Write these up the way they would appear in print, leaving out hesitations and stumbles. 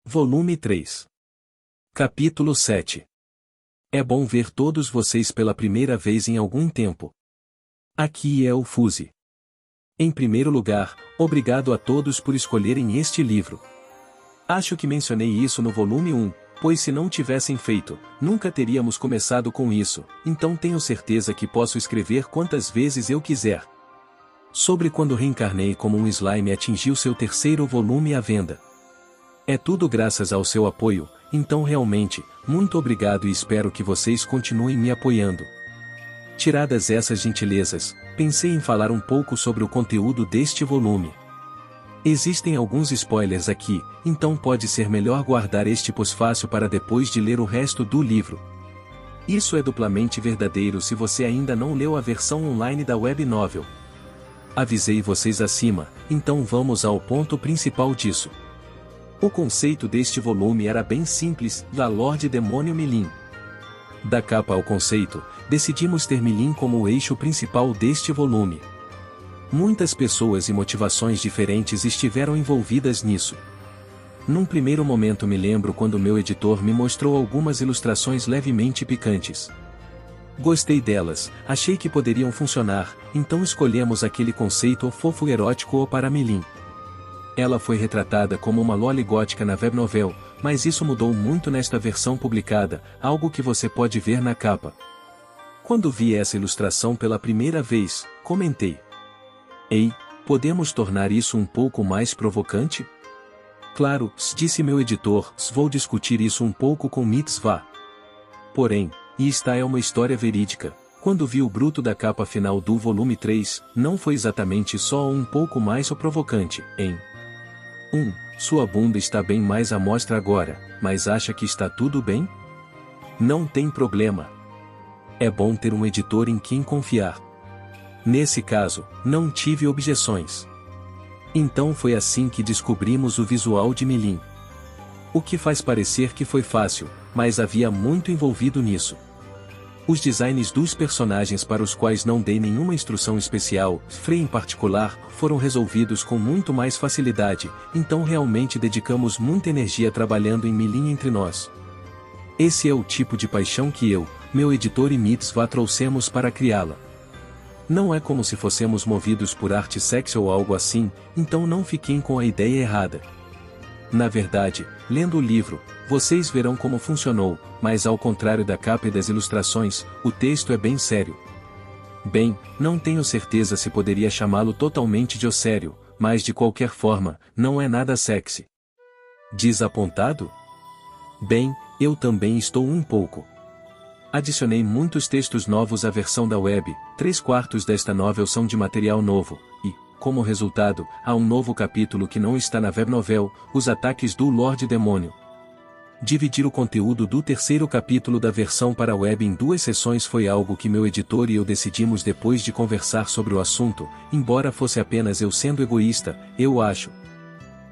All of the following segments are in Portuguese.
Volume 3. Capítulo 7. É bom ver todos vocês pela primeira vez em algum tempo. Aqui é o Fuse. Em primeiro lugar, obrigado a todos por escolherem este livro. Acho que mencionei isso no volume 1, pois se não tivessem feito, nunca teríamos começado com isso, então tenho certeza que posso escrever quantas vezes eu quiser. Sobre quando reencarnei como um slime atingiu seu terceiro volume à venda. É tudo graças ao seu apoio, então realmente, muito obrigado e espero que vocês continuem me apoiando. Tiradas essas gentilezas, pensei em falar um pouco sobre o conteúdo deste volume. Existem alguns spoilers aqui, então pode ser melhor guardar este pós-fácil para depois de ler o resto do livro. Isso é duplamente verdadeiro se você ainda não leu a versão online da web novel. Avisei vocês acima, então vamos ao ponto principal disso. O conceito deste volume era bem simples, da Lorde Demônio Milin. Da capa ao conceito, decidimos ter Milin como o eixo principal deste volume. Muitas pessoas e motivações diferentes estiveram envolvidas nisso. Num primeiro momento me lembro quando meu editor me mostrou algumas ilustrações levemente picantes. Gostei delas, achei que poderiam funcionar, então escolhemos aquele conceito fofo erótico para Milin. Ela foi retratada como uma loli gótica na webnovel, mas isso mudou muito nesta versão publicada, algo que você pode ver na capa. Quando vi essa ilustração pela primeira vez, comentei: "Ei, podemos tornar isso um pouco mais provocante?" "Claro", disse meu editor, "vou discutir isso um pouco com Mitzvah." Porém, e esta é uma história verídica, quando vi o bruto da capa final do volume 3, não foi exatamente só um pouco mais provocante, hein? Sua bunda está bem mais à mostra agora, mas acha que está tudo bem? Não tem problema. É bom ter um editor em quem confiar. Nesse caso, não tive objeções. Então foi assim que descobrimos o visual de Milin. O que faz parecer que foi fácil, mas havia muito envolvido nisso. Os designs dos personagens para os quais não dei nenhuma instrução especial, Frey em particular, foram resolvidos com muito mais facilidade, então realmente dedicamos muita energia trabalhando em Milin entre nós. Esse é o tipo de paixão que eu, meu editor e Mitzvah trouxemos para criá-la. Não é como se fossemos movidos por arte sexy ou algo assim, então não fiquem com a ideia errada. Na verdade, lendo o livro, vocês verão como funcionou, mas ao contrário da capa e das ilustrações, o texto é bem sério. Bem, não tenho certeza se poderia chamá-lo totalmente de sério, mas de qualquer forma, não é nada sexy. Desapontado? Bem, eu também estou um pouco. Adicionei muitos textos novos à versão da web, 3/4 desta novel são de material novo, e, como resultado, há um novo capítulo que não está na webnovel, Os Ataques do Lorde Demônio. Dividir o conteúdo do terceiro capítulo da versão para a web em 2 sessões foi algo que meu editor e eu decidimos depois de conversar sobre o assunto, embora fosse apenas eu sendo egoísta, eu acho.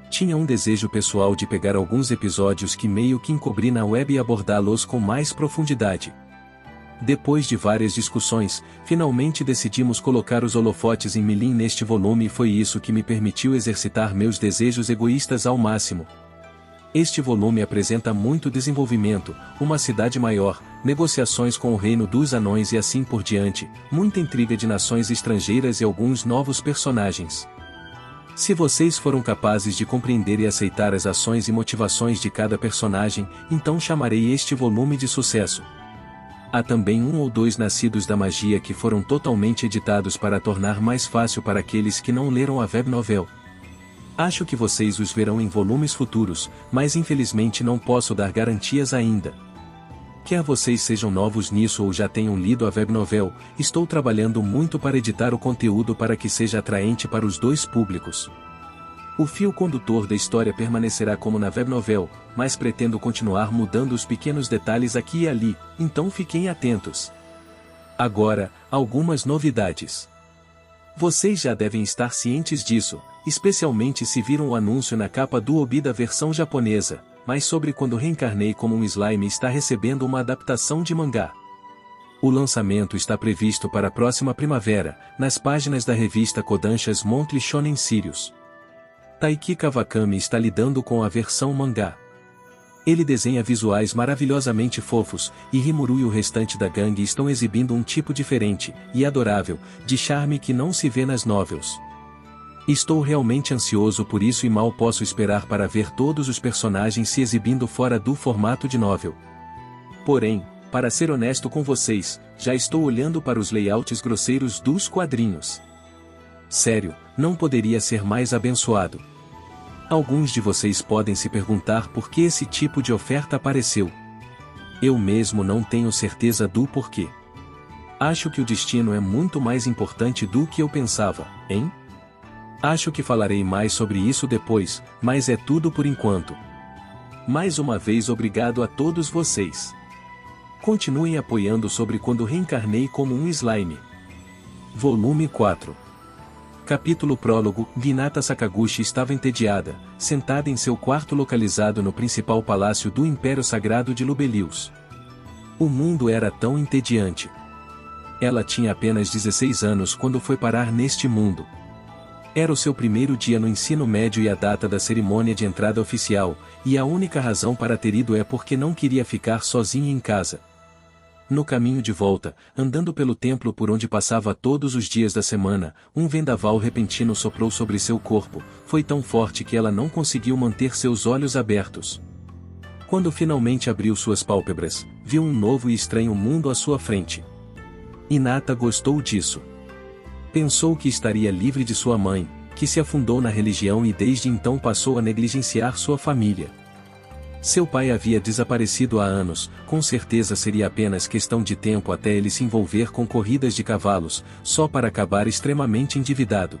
Tinha um desejo pessoal de pegar alguns episódios que meio que encobri na web e abordá-los com mais profundidade. Depois de várias discussões, finalmente decidimos colocar os holofotes em Milin neste volume e foi isso que me permitiu exercitar meus desejos egoístas ao máximo. Este volume apresenta muito desenvolvimento, uma cidade maior, negociações com o reino dos anões e assim por diante, muita intriga de nações estrangeiras e alguns novos personagens. Se vocês foram capazes de compreender e aceitar as ações e motivações de cada personagem, então chamarei este volume de sucesso. Há também 1 ou 2 nascidos da magia que foram totalmente editados para tornar mais fácil para aqueles que não leram a webnovel. Acho que vocês os verão em volumes futuros, mas infelizmente não posso dar garantias ainda. Quer vocês sejam novos nisso ou já tenham lido a webnovel, estou trabalhando muito para editar o conteúdo para que seja atraente para os 2 públicos. O fio condutor da história permanecerá como na webnovel, mas pretendo continuar mudando os pequenos detalhes aqui e ali, então fiquem atentos. Agora, algumas novidades. Vocês já devem estar cientes disso, especialmente se viram o anúncio na capa do Obi da versão japonesa, mas sobre quando reencarnei como um slime está recebendo uma adaptação de mangá. O lançamento está previsto para a próxima primavera, nas páginas da revista Kodansha's Monthly Shonen Sirius. Taiki Kawakami está lidando com a versão mangá. Ele desenha visuais maravilhosamente fofos, e Rimuru e o restante da gangue estão exibindo um tipo diferente, e adorável, de charme que não se vê nas novels. Estou realmente ansioso por isso e mal posso esperar para ver todos os personagens se exibindo fora do formato de novel. Porém, para ser honesto com vocês, já estou olhando para os layouts grosseiros dos quadrinhos. Sério, não poderia ser mais abençoado. Alguns de vocês podem se perguntar por que esse tipo de oferta apareceu. Eu mesmo não tenho certeza do porquê. Acho que o destino é muito mais importante do que eu pensava, hein? Acho que falarei mais sobre isso depois, mas é tudo por enquanto. Mais uma vez obrigado a todos vocês. Continuem apoiando sobre quando reencarnei como um slime. Volume 4. Capítulo Prólogo. Hinata Sakaguchi estava entediada, sentada em seu quarto localizado no principal palácio do Império Sagrado de Lubelius. O mundo era tão entediante. Ela tinha apenas 16 anos quando foi parar neste mundo. Era o seu primeiro dia no ensino médio e a data da cerimônia de entrada oficial, e a única razão para ter ido é porque não queria ficar sozinha em casa. No caminho de volta, andando pelo templo por onde passava todos os dias da semana, um vendaval repentino soprou sobre seu corpo, foi tão forte que ela não conseguiu manter seus olhos abertos. Quando finalmente abriu suas pálpebras, viu um novo e estranho mundo à sua frente. Hinata gostou disso. Pensou que estaria livre de sua mãe, que se afundou na religião e desde então passou a negligenciar sua família. Seu pai havia desaparecido há anos, com certeza seria apenas questão de tempo até ele se envolver com corridas de cavalos, só para acabar extremamente endividado.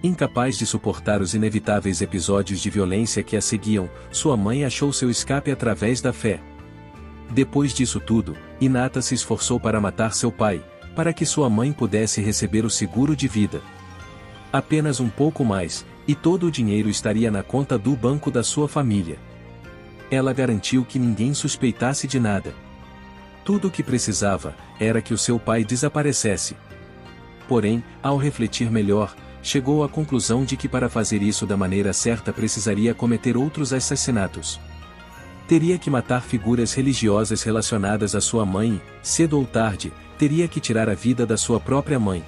Incapaz de suportar os inevitáveis episódios de violência que a seguiam, sua mãe achou seu escape através da fé. Depois disso tudo, Hinata se esforçou para matar seu pai, para que sua mãe pudesse receber o seguro de vida. Apenas um pouco mais, e todo o dinheiro estaria na conta do banco da sua família. Ela garantiu que ninguém suspeitasse de nada. Tudo o que precisava, era que o seu pai desaparecesse. Porém, ao refletir melhor, chegou à conclusão de que para fazer isso da maneira certa precisaria cometer outros assassinatos. Teria que matar figuras religiosas relacionadas à sua mãe, cedo ou tarde, teria que tirar a vida da sua própria mãe.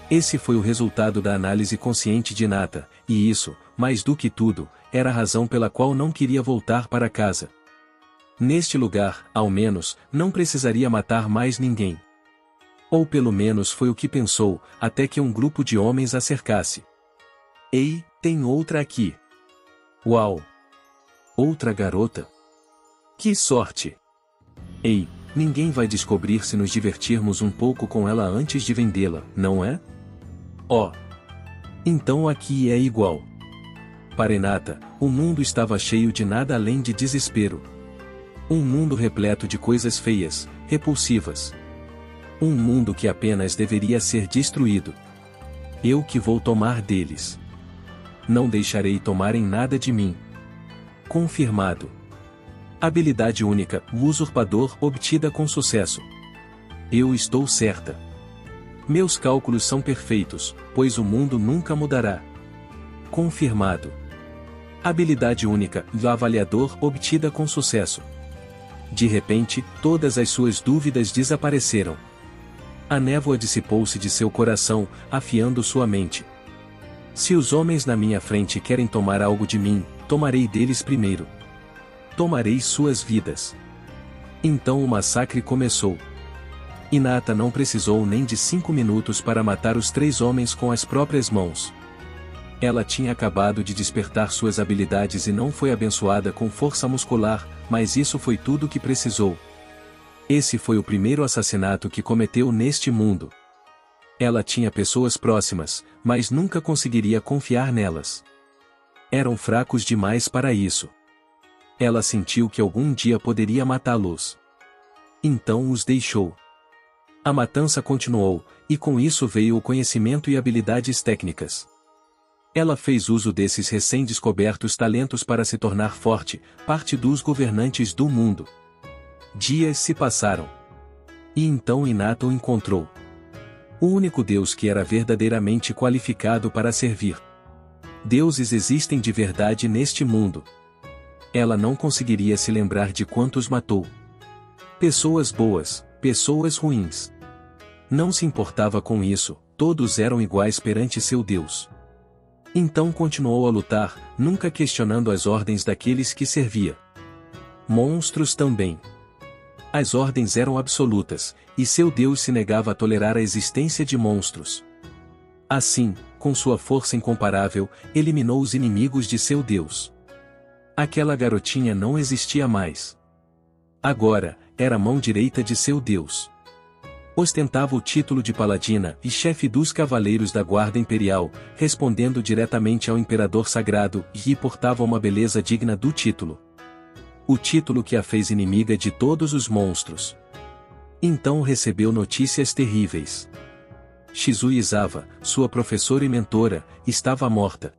Esse foi o resultado da análise consciente de Hinata, e isso, mais do que tudo, era a razão pela qual não queria voltar para casa. Neste lugar, ao menos, não precisaria matar mais ninguém. Ou pelo menos foi o que pensou, até que um grupo de homens a cercasse. Ei, tem outra aqui. Uau! Outra garota? Que sorte! Ei, ninguém vai descobrir se nos divertirmos um pouco com ela antes de vendê-la, não é? Oh! Então aqui é igual. Para Hinata, o mundo estava cheio de nada além de desespero. Um mundo repleto de coisas feias, repulsivas. Um mundo que apenas deveria ser destruído. Eu que vou tomar deles. Não deixarei tomarem nada de mim. Confirmado. Habilidade única, o usurpador, obtida com sucesso. Eu estou certa. Meus cálculos são perfeitos, pois o mundo nunca mudará. Confirmado. Habilidade única, o avaliador, obtida com sucesso. De repente, todas as suas dúvidas desapareceram. A névoa dissipou-se de seu coração, afiando sua mente. Se os homens na minha frente querem tomar algo de mim, tomarei deles primeiro. Tomarei suas vidas. Então o massacre começou. Hinata não precisou nem de 5 minutos para matar os 3 homens com as próprias mãos. Ela tinha acabado de despertar suas habilidades e não foi abençoada com força muscular, mas isso foi tudo que precisou. Esse foi o primeiro assassinato que cometeu neste mundo. Ela tinha pessoas próximas, mas nunca conseguiria confiar nelas. Eram fracos demais para isso. Ela sentiu que algum dia poderia matá-los. Então os deixou. A matança continuou, e com isso veio o conhecimento e habilidades técnicas. Ela fez uso desses recém-descobertos talentos para se tornar forte, parte dos governantes do mundo. Dias se passaram. E então Hinata o encontrou. O único Deus que era verdadeiramente qualificado para servir. Deuses existem de verdade neste mundo. Ela não conseguiria se lembrar de quantos matou. Pessoas boas, pessoas ruins. Não se importava com isso, todos eram iguais perante seu Deus. Então continuou a lutar, nunca questionando as ordens daqueles que servia. Monstros também. As ordens eram absolutas, e seu Deus se negava a tolerar a existência de monstros. Assim, com sua força incomparável, eliminou os inimigos de seu Deus. Aquela garotinha não existia mais. Agora, era a mão direita de seu Deus. Ostentava o título de paladina e chefe dos cavaleiros da guarda imperial, respondendo diretamente ao imperador sagrado, e portava uma beleza digna do título. O título que a fez inimiga de todos os monstros. Então recebeu notícias terríveis. Shizu Izawa, sua professora e mentora, estava morta.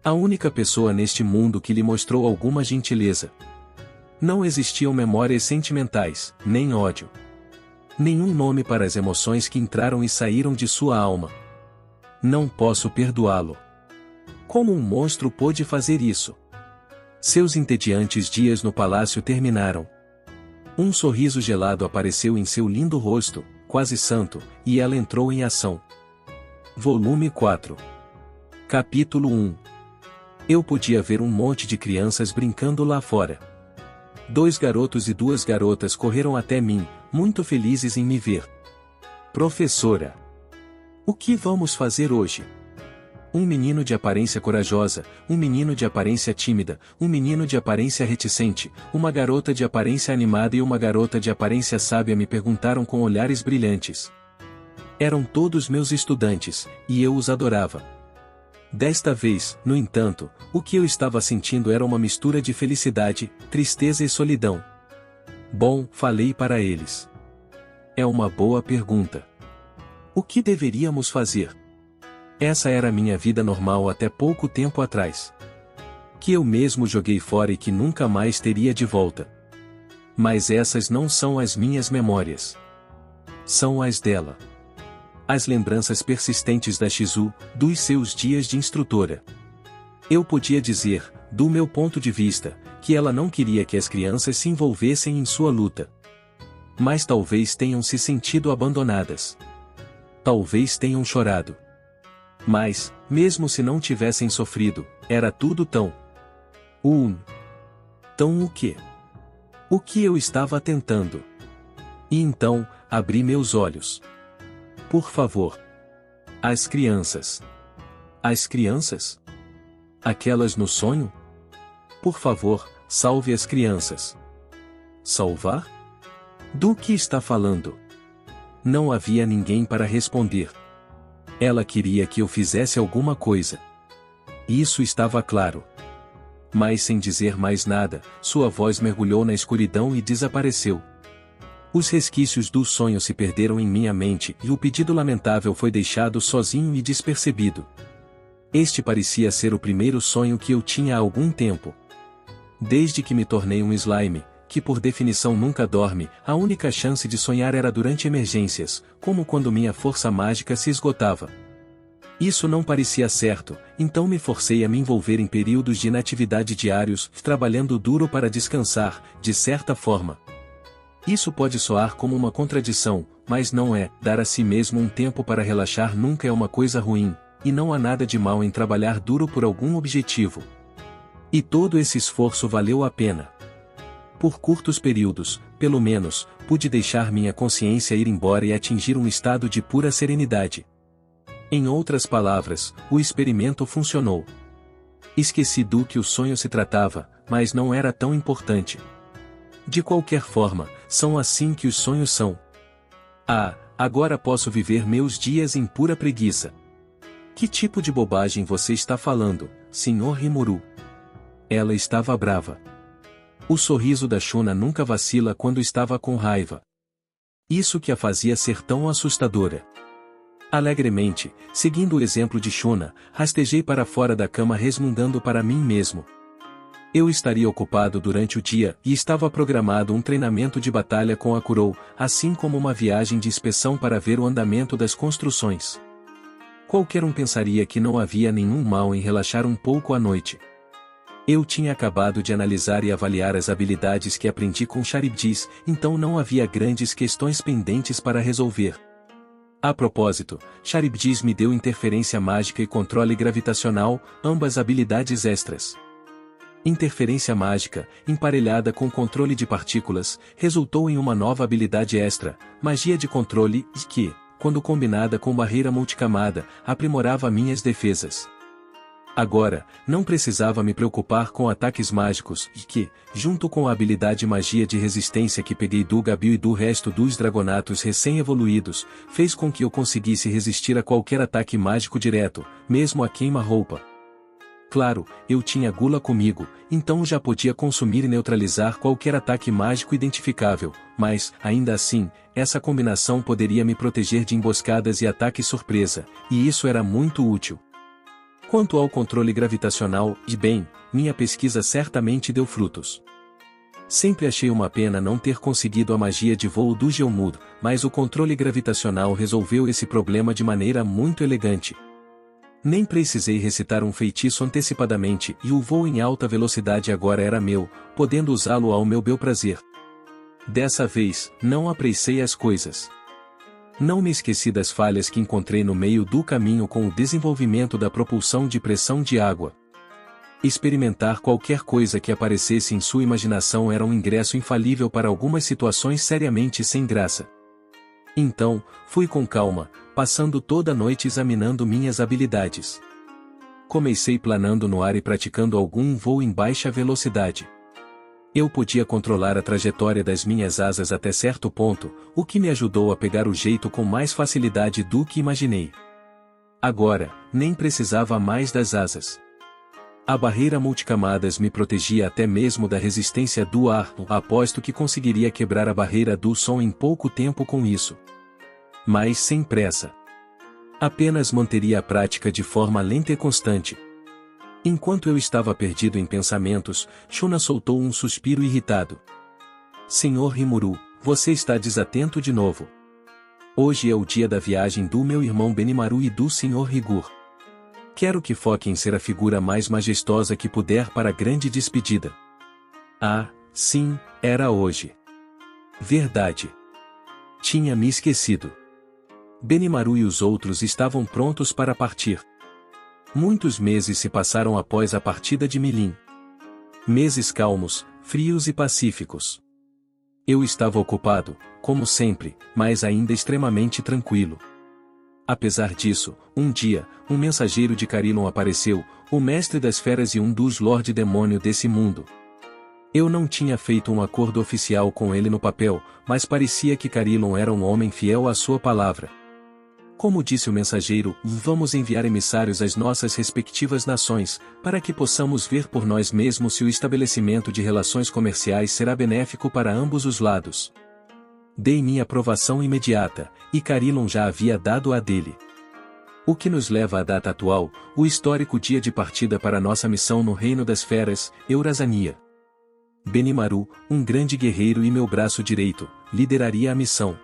A única pessoa neste mundo que lhe mostrou alguma gentileza. Não existiam memórias sentimentais, nem ódio. Nenhum nome para as emoções que entraram e saíram de sua alma. Não posso perdoá-lo. Como um monstro pôde fazer isso? Seus entediantes dias no palácio terminaram. Um sorriso gelado apareceu em seu lindo rosto, quase santo, e ela entrou em ação. Volume 4. Capítulo 1. Eu podia ver um monte de crianças brincando lá fora. 2 garotos e 2 garotas correram até mim, muito felizes em me ver. Professora! O que vamos fazer hoje? Um menino de aparência corajosa, um menino de aparência tímida, um menino de aparência reticente, uma garota de aparência animada e uma garota de aparência sábia me perguntaram com olhares brilhantes. Eram todos meus estudantes, e eu os adorava. Desta vez, no entanto, o que eu estava sentindo era uma mistura de felicidade, tristeza e solidão. Bom, falei para eles. É uma boa pergunta. O que deveríamos fazer? Essa era a minha vida normal até pouco tempo atrás. Que eu mesmo joguei fora e que nunca mais teria de volta. Mas essas não são as minhas memórias. São as dela. As lembranças persistentes da Shizu, dos seus dias de instrutora. Eu podia dizer, do meu ponto de vista, que ela não queria que as crianças se envolvessem em sua luta. Mas talvez tenham se sentido abandonadas. Talvez tenham chorado. Mas, mesmo se não tivessem sofrido, era tudo tão... Tão o quê? O que eu estava tentando? E então, abri meus olhos. Por favor. As crianças. As crianças? Aquelas no sonho? Por favor, salve as crianças. Salvar? Do que está falando? Não havia ninguém para responder. Ela queria que eu fizesse alguma coisa. Isso estava claro. Mas sem dizer mais nada, sua voz mergulhou na escuridão e desapareceu. Os resquícios do sonho se perderam em minha mente e o pedido lamentável foi deixado sozinho e despercebido. Este parecia ser o primeiro sonho que eu tinha há algum tempo. Desde que me tornei um slime, que por definição nunca dorme, a única chance de sonhar era durante emergências, como quando minha força mágica se esgotava. Isso não parecia certo, então me forcei a me envolver em períodos de inatividade diários, trabalhando duro para descansar, de certa forma. Isso pode soar como uma contradição, mas não é. Dar a si mesmo um tempo para relaxar nunca é uma coisa ruim, e não há nada de mal em trabalhar duro por algum objetivo. E todo esse esforço valeu a pena. Por curtos períodos, pelo menos, pude deixar minha consciência ir embora e atingir um estado de pura serenidade. Em outras palavras, o experimento funcionou. Esqueci do que o sonho se tratava, mas não era tão importante. De qualquer forma, são assim que os sonhos são. Ah, agora posso viver meus dias em pura preguiça. Que tipo de bobagem você está falando, Sr. Rimuru? Ela estava brava. O sorriso da Shuna nunca vacila quando estava com raiva. Isso que a fazia ser tão assustadora. Alegremente, seguindo o exemplo de Shuna, rastejei para fora da cama resmungando para mim mesmo. Eu estaria ocupado durante o dia e estava programado um treinamento de batalha com a Kurou, assim como uma viagem de inspeção para ver o andamento das construções. Qualquer um pensaria que não havia nenhum mal em relaxar um pouco à noite. Eu tinha acabado de analisar e avaliar as habilidades que aprendi com Charybdis, então não havia grandes questões pendentes para resolver. A propósito, Charybdis me deu interferência mágica e controle gravitacional, ambas habilidades extras. Interferência mágica, emparelhada com controle de partículas, resultou em uma nova habilidade extra, magia de controle, que, quando combinada com barreira multicamada, aprimorava minhas defesas. Agora, não precisava me preocupar com ataques mágicos e que, junto com a habilidade magia de resistência que peguei do Gabil e do resto dos dragonatos recém-evoluídos, fez com que eu conseguisse resistir a qualquer ataque mágico direto, mesmo a queima-roupa. Claro, eu tinha Gula comigo, então já podia consumir e neutralizar qualquer ataque mágico identificável, mas, ainda assim, essa combinação poderia me proteger de emboscadas e ataques surpresa, e isso era muito útil. Quanto ao controle gravitacional, minha pesquisa certamente deu frutos. Sempre achei uma pena não ter conseguido a magia de voo do Geomud, mas o controle gravitacional resolveu esse problema de maneira muito elegante. Nem precisei recitar um feitiço antecipadamente e o voo em alta velocidade agora era meu, podendo usá-lo ao meu bel prazer. Dessa vez, não apressei as coisas. Não me esqueci das falhas que encontrei no meio do caminho com o desenvolvimento da propulsão de pressão de água. Experimentar qualquer coisa que aparecesse em sua imaginação era um ingresso infalível para algumas situações seriamente sem graça. Então, fui com calma, passando toda a noite examinando minhas habilidades. Comecei planando no ar e praticando algum voo em baixa velocidade. Eu podia controlar a trajetória das minhas asas até certo ponto, o que me ajudou a pegar o jeito com mais facilidade do que imaginei. Agora, nem precisava mais das asas. A barreira multicamadas me protegia até mesmo da resistência do ar, aposto que conseguiria quebrar a barreira do som em pouco tempo com isso. Mas sem pressa. Apenas manteria a prática de forma lenta e constante. Enquanto eu estava perdido em pensamentos, Shuna soltou um suspiro irritado. Senhor Rimuru, você está desatento de novo. Hoje é o dia da viagem do meu irmão Benimaru e do Sr. Rigur. Quero que foque em ser a figura mais majestosa que puder para a grande despedida. Ah, sim, era hoje. Verdade. Tinha me esquecido. Benimaru e os outros estavam prontos para partir. Muitos meses se passaram após a partida de Milim. Meses calmos, frios e pacíficos. Eu estava ocupado, como sempre, mas ainda extremamente tranquilo. Apesar disso, um dia, um mensageiro de Carilon apareceu, o mestre das feras e um dos Lorde Demônio desse mundo. Eu não tinha feito um acordo oficial com ele no papel, mas parecia que Carilon era um homem fiel à sua palavra. Como disse o mensageiro, vamos enviar emissários às nossas respectivas nações, para que possamos ver por nós mesmos se o estabelecimento de relações comerciais será benéfico para ambos os lados. Dei minha aprovação imediata, e Carilon já havia dado a dele. O que nos leva à data atual, o histórico dia de partida para nossa missão no Reino das Feras, Eurasania. Benimaru, um grande guerreiro e meu braço direito, lideraria a missão.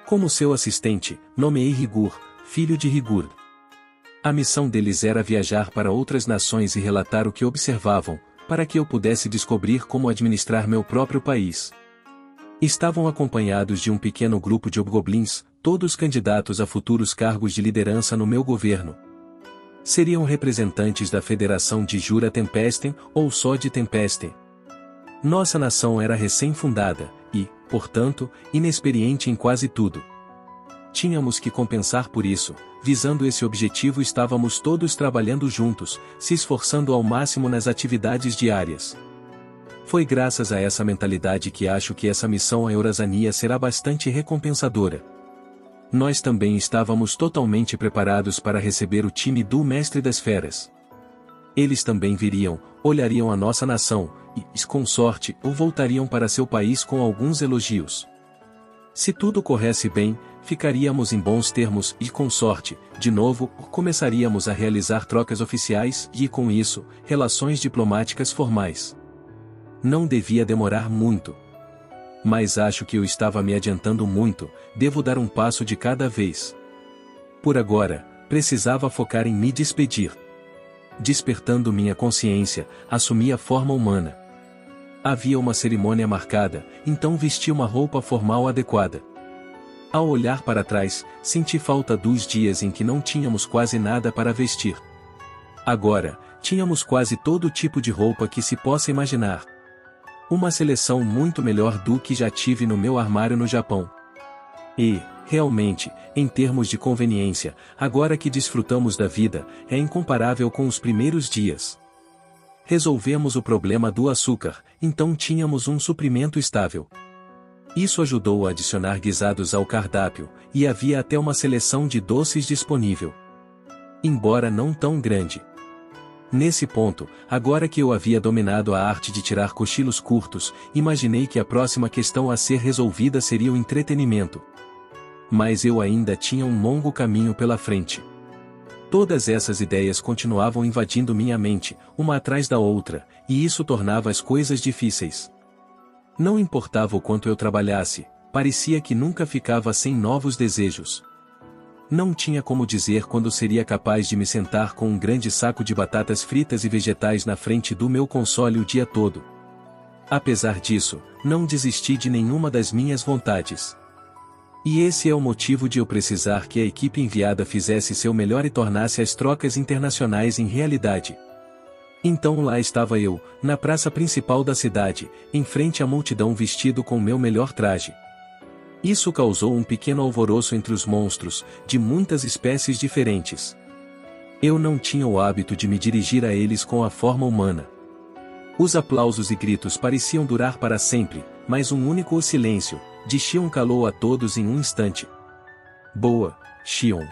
Como seu assistente, nomeei Rigur, filho de Rigur. A missão deles era viajar para outras nações e relatar o que observavam, para que eu pudesse descobrir como administrar meu próprio país. Estavam acompanhados de um pequeno grupo de hobgoblins, todos candidatos a futuros cargos de liderança no meu governo. Seriam representantes da Federação de Jura Tempesten ou só de Tempesten. Nossa nação era recém-fundada, e, portanto, inexperiente em quase tudo. Tínhamos que compensar por isso, visando esse objetivo estávamos todos trabalhando juntos, se esforçando ao máximo nas atividades diárias. Foi graças a essa mentalidade que acho que essa missão à Eurasania será bastante recompensadora. Nós também estávamos totalmente preparados para receber o time do Mestre das Feras. Eles também viriam, olhariam a nossa nação, e, com sorte, ou voltariam para seu país com alguns elogios. Se tudo corresse bem, ficaríamos em bons termos e, com sorte, de novo, começaríamos a realizar trocas oficiais e, com isso, relações diplomáticas formais. Não devia demorar muito. Mas acho que eu estava me adiantando muito, devo dar um passo de cada vez. Por agora, precisava focar em me despedir. Despertando minha consciência, assumi a forma humana. Havia uma cerimônia marcada, então vesti uma roupa formal adequada. Ao olhar para trás, senti falta dos dias em que não tínhamos quase nada para vestir. Agora, tínhamos quase todo tipo de roupa que se possa imaginar. Uma seleção muito melhor do que já tive no meu armário no Japão. E, realmente, em termos de conveniência, agora que desfrutamos da vida, é incomparável com os primeiros dias. Resolvemos o problema do açúcar, então tínhamos um suprimento estável. Isso ajudou a adicionar guisados ao cardápio, e havia até uma seleção de doces disponível. Embora não tão grande. Nesse ponto, agora que eu havia dominado a arte de tirar cochilos curtos, imaginei que a próxima questão a ser resolvida seria o entretenimento. Mas eu ainda tinha um longo caminho pela frente. Todas essas ideias continuavam invadindo minha mente, uma atrás da outra, e isso tornava as coisas difíceis. Não importava o quanto eu trabalhasse, parecia que nunca ficava sem novos desejos. Não tinha como dizer quando seria capaz de me sentar com um grande saco de batatas fritas e vegetais na frente do meu console o dia todo. Apesar disso, não desisti de nenhuma das minhas vontades. E esse é o motivo de eu precisar que a equipe enviada fizesse seu melhor e tornasse as trocas internacionais em realidade. Então lá estava eu, na praça principal da cidade, em frente à multidão vestido com meu melhor traje. Isso causou um pequeno alvoroço entre os monstros, de muitas espécies diferentes. Eu não tinha o hábito de me dirigir a eles com a forma humana. Os aplausos e gritos pareciam durar para sempre, mas um único silêncio, de Xion calou a todos em um instante. Boa, Xion.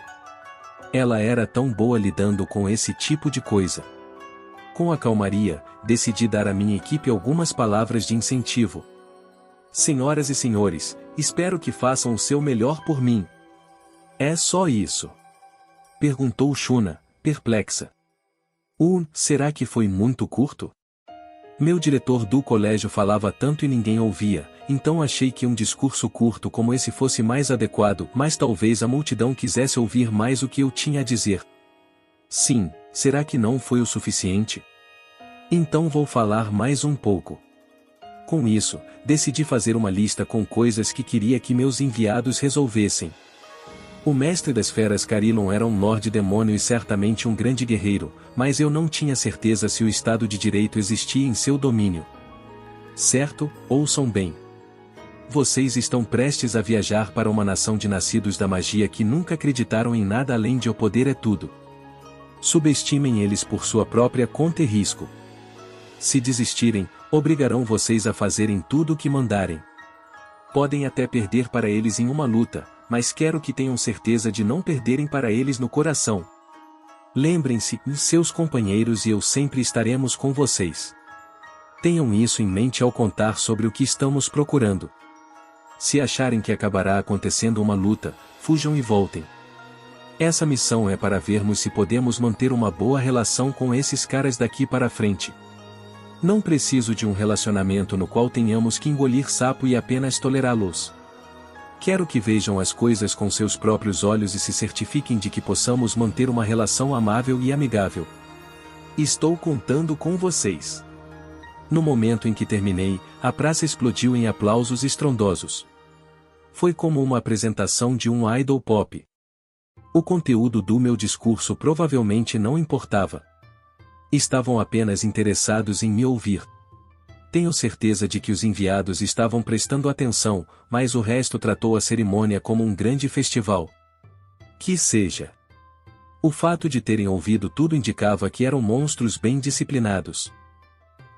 Ela era tão boa lidando com esse tipo de coisa. Com a calmaria, decidi dar à minha equipe algumas palavras de incentivo. Senhoras e senhores, espero que façam o seu melhor por mim. É só isso? Perguntou Shuna, perplexa. Será que foi muito curto? Meu diretor do colégio falava tanto e ninguém ouvia, então achei que um discurso curto como esse fosse mais adequado, mas talvez a multidão quisesse ouvir mais o que eu tinha a dizer. Sim, será que não foi o suficiente? Então vou falar mais um pouco. Com isso, decidi fazer uma lista com coisas que queria que meus enviados resolvessem. O mestre das feras Carilon era um lorde demônio e certamente um grande guerreiro, mas eu não tinha certeza se o Estado de Direito existia em seu domínio. Certo, ouçam bem. Vocês estão prestes a viajar para uma nação de nascidos da magia que nunca acreditaram em nada além de o poder é tudo. Subestimem eles por sua própria conta e risco. Se desistirem, obrigarão vocês a fazerem tudo o que mandarem. Podem até perder para eles em uma luta, mas quero que tenham certeza de não perderem para eles no coração. Lembrem-se, seus companheiros e eu sempre estaremos com vocês. Tenham isso em mente ao contar sobre o que estamos procurando. Se acharem que acabará acontecendo uma luta, fujam e voltem. Essa missão é para vermos se podemos manter uma boa relação com esses caras daqui para frente. Não preciso de um relacionamento no qual tenhamos que engolir sapo e apenas tolerá-los. Quero que vejam as coisas com seus próprios olhos e se certifiquem de que possamos manter uma relação amável e amigável. Estou contando com vocês. No momento em que terminei, a praça explodiu em aplausos estrondosos. Foi como uma apresentação de um idol pop. O conteúdo do meu discurso provavelmente não importava. Estavam apenas interessados em me ouvir. Tenho certeza de que os enviados estavam prestando atenção, mas o resto tratou a cerimônia como um grande festival. Que seja. O fato de terem ouvido tudo indicava que eram monstros bem disciplinados.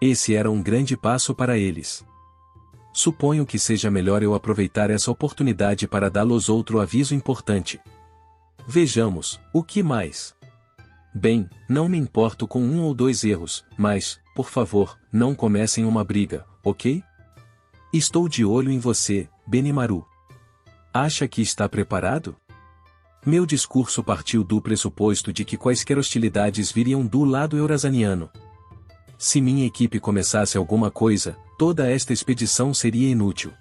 Esse era um grande passo para eles. Suponho que seja melhor eu aproveitar essa oportunidade para dar-los outro aviso importante. Vejamos, o que mais? Bem, não me importo com 1 ou 2 erros, mas, por favor, não comecem uma briga, ok? Estou de olho em você, Benimaru. Acha que está preparado? Meu discurso partiu do pressuposto de que quaisquer hostilidades viriam do lado eurasaniano. Se minha equipe começasse alguma coisa, toda esta expedição seria inútil.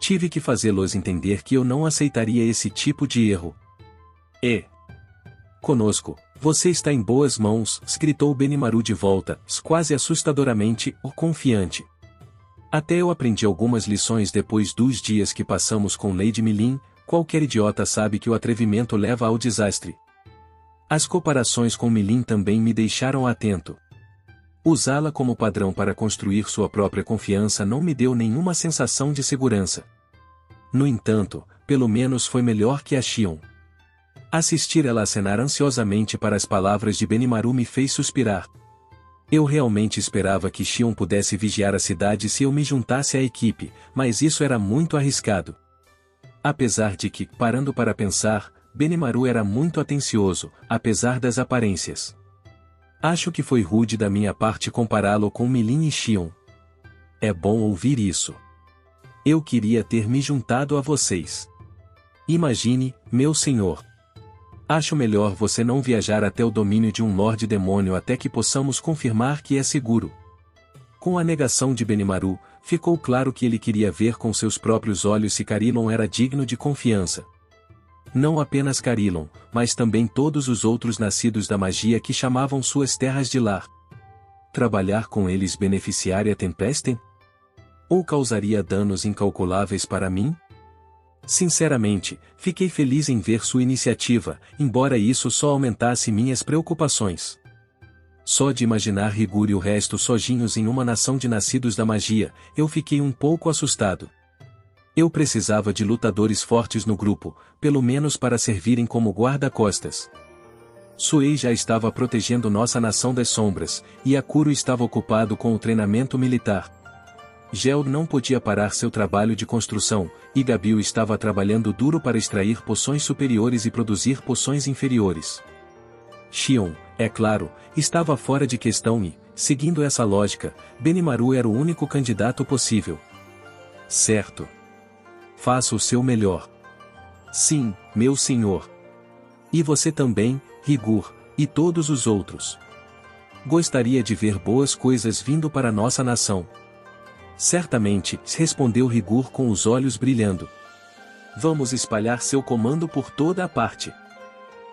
Tive que fazê-los entender que eu não aceitaria esse tipo de erro. Conosco, Você está em boas mãos, gritou Benimaru de volta, quase assustadoramente, confiante. Até eu aprendi algumas lições depois dos dias que passamos com Lady Milin. Qualquer idiota sabe que o atrevimento leva ao desastre. As comparações com Milin também me deixaram atento. Usá-la como padrão para construir sua própria confiança não me deu nenhuma sensação de segurança. No entanto, pelo menos foi melhor que a Xion. Assistir ela acenar ansiosamente para as palavras de Benimaru me fez suspirar. Eu realmente esperava que Xion pudesse vigiar a cidade se eu me juntasse à equipe, mas isso era muito arriscado. Apesar de que, parando para pensar, Benimaru era muito atencioso, apesar das aparências. Acho que foi rude da minha parte compará-lo com Milin e Xion. É bom ouvir isso. Eu queria ter me juntado a vocês. Imagine, meu senhor. Acho melhor você não viajar até o domínio de um Lorde Demônio até que possamos confirmar que é seguro. Com a negação de Benimaru, ficou claro que ele queria ver com seus próprios olhos se Carillon era digno de confiança. Não apenas Carillon, mas também todos os outros nascidos da magia que chamavam suas terras de lar. Trabalhar com eles beneficiaria Tempesten? Ou causaria danos incalculáveis para mim? Sinceramente, fiquei feliz em ver sua iniciativa, embora isso só aumentasse minhas preocupações. Só de imaginar Rigor e o resto sozinhos em uma nação de nascidos da magia, eu fiquei um pouco assustado. Eu precisava de lutadores fortes no grupo, pelo menos para servirem como guarda-costas. Suei já estava protegendo nossa nação das sombras, e Akuro estava ocupado com o treinamento militar. Gel não podia parar seu trabalho de construção, e Gabil estava trabalhando duro para extrair poções superiores e produzir poções inferiores. Xion, é claro, estava fora de questão e, seguindo essa lógica, Benimaru era o único candidato possível. Certo. Faça o seu melhor. Sim, meu senhor. E você também, Rigor, e todos os outros. Gostaria de ver boas coisas vindo para nossa nação. Certamente, respondeu Rigor com os olhos brilhando. Vamos espalhar seu comando por toda a parte.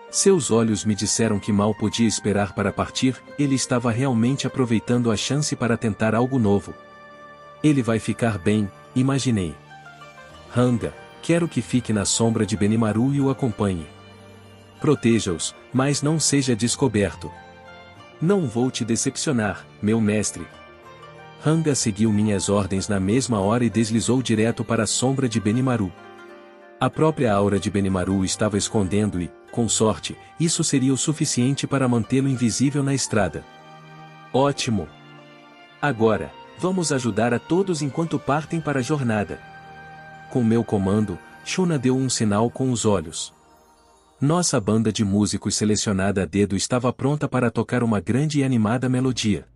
Seus olhos me disseram que mal podia esperar para partir, ele estava realmente aproveitando a chance para tentar algo novo. Ele vai ficar bem, imaginei. Hanga, quero que fique na sombra de Benimaru e o acompanhe. Proteja-os, mas não seja descoberto. Não vou te decepcionar, meu mestre. Hanga seguiu minhas ordens na mesma hora e deslizou direto para a sombra de Benimaru. A própria aura de Benimaru estava escondendo e, com sorte, isso seria o suficiente para mantê-lo invisível na estrada. Ótimo! Agora, vamos ajudar a todos enquanto partem para a jornada. Com meu comando, Shuna deu um sinal com os olhos. Nossa banda de músicos selecionada a dedo estava pronta para tocar uma grande e animada melodia.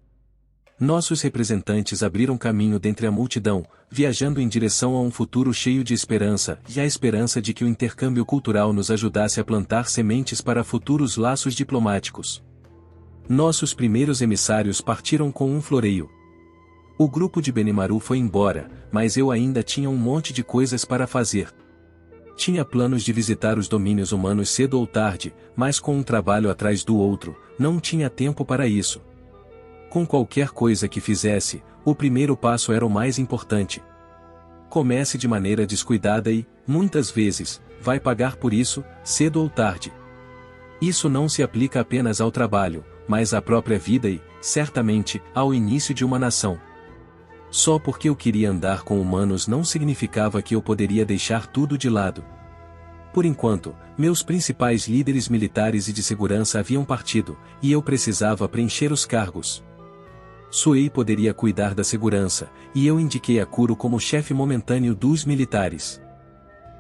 Nossos representantes abriram caminho dentre a multidão, viajando em direção a um futuro cheio de esperança, e a esperança de que o intercâmbio cultural nos ajudasse a plantar sementes para futuros laços diplomáticos. Nossos primeiros emissários partiram com um floreio. O grupo de Benimaru foi embora, mas eu ainda tinha um monte de coisas para fazer. Tinha planos de visitar os domínios humanos cedo ou tarde, mas com um trabalho atrás do outro, não tinha tempo para isso. Com qualquer coisa que fizesse, o primeiro passo era o mais importante. Comece de maneira descuidada e, muitas vezes, vai pagar por isso, cedo ou tarde. Isso não se aplica apenas ao trabalho, mas à própria vida e, certamente, ao início de uma nação. Só porque eu queria andar com humanos não significava que eu poderia deixar tudo de lado. Por enquanto, meus principais líderes militares e de segurança haviam partido, e eu precisava preencher os cargos. Suei poderia cuidar da segurança, e eu indiquei Akuro como chefe momentâneo dos militares.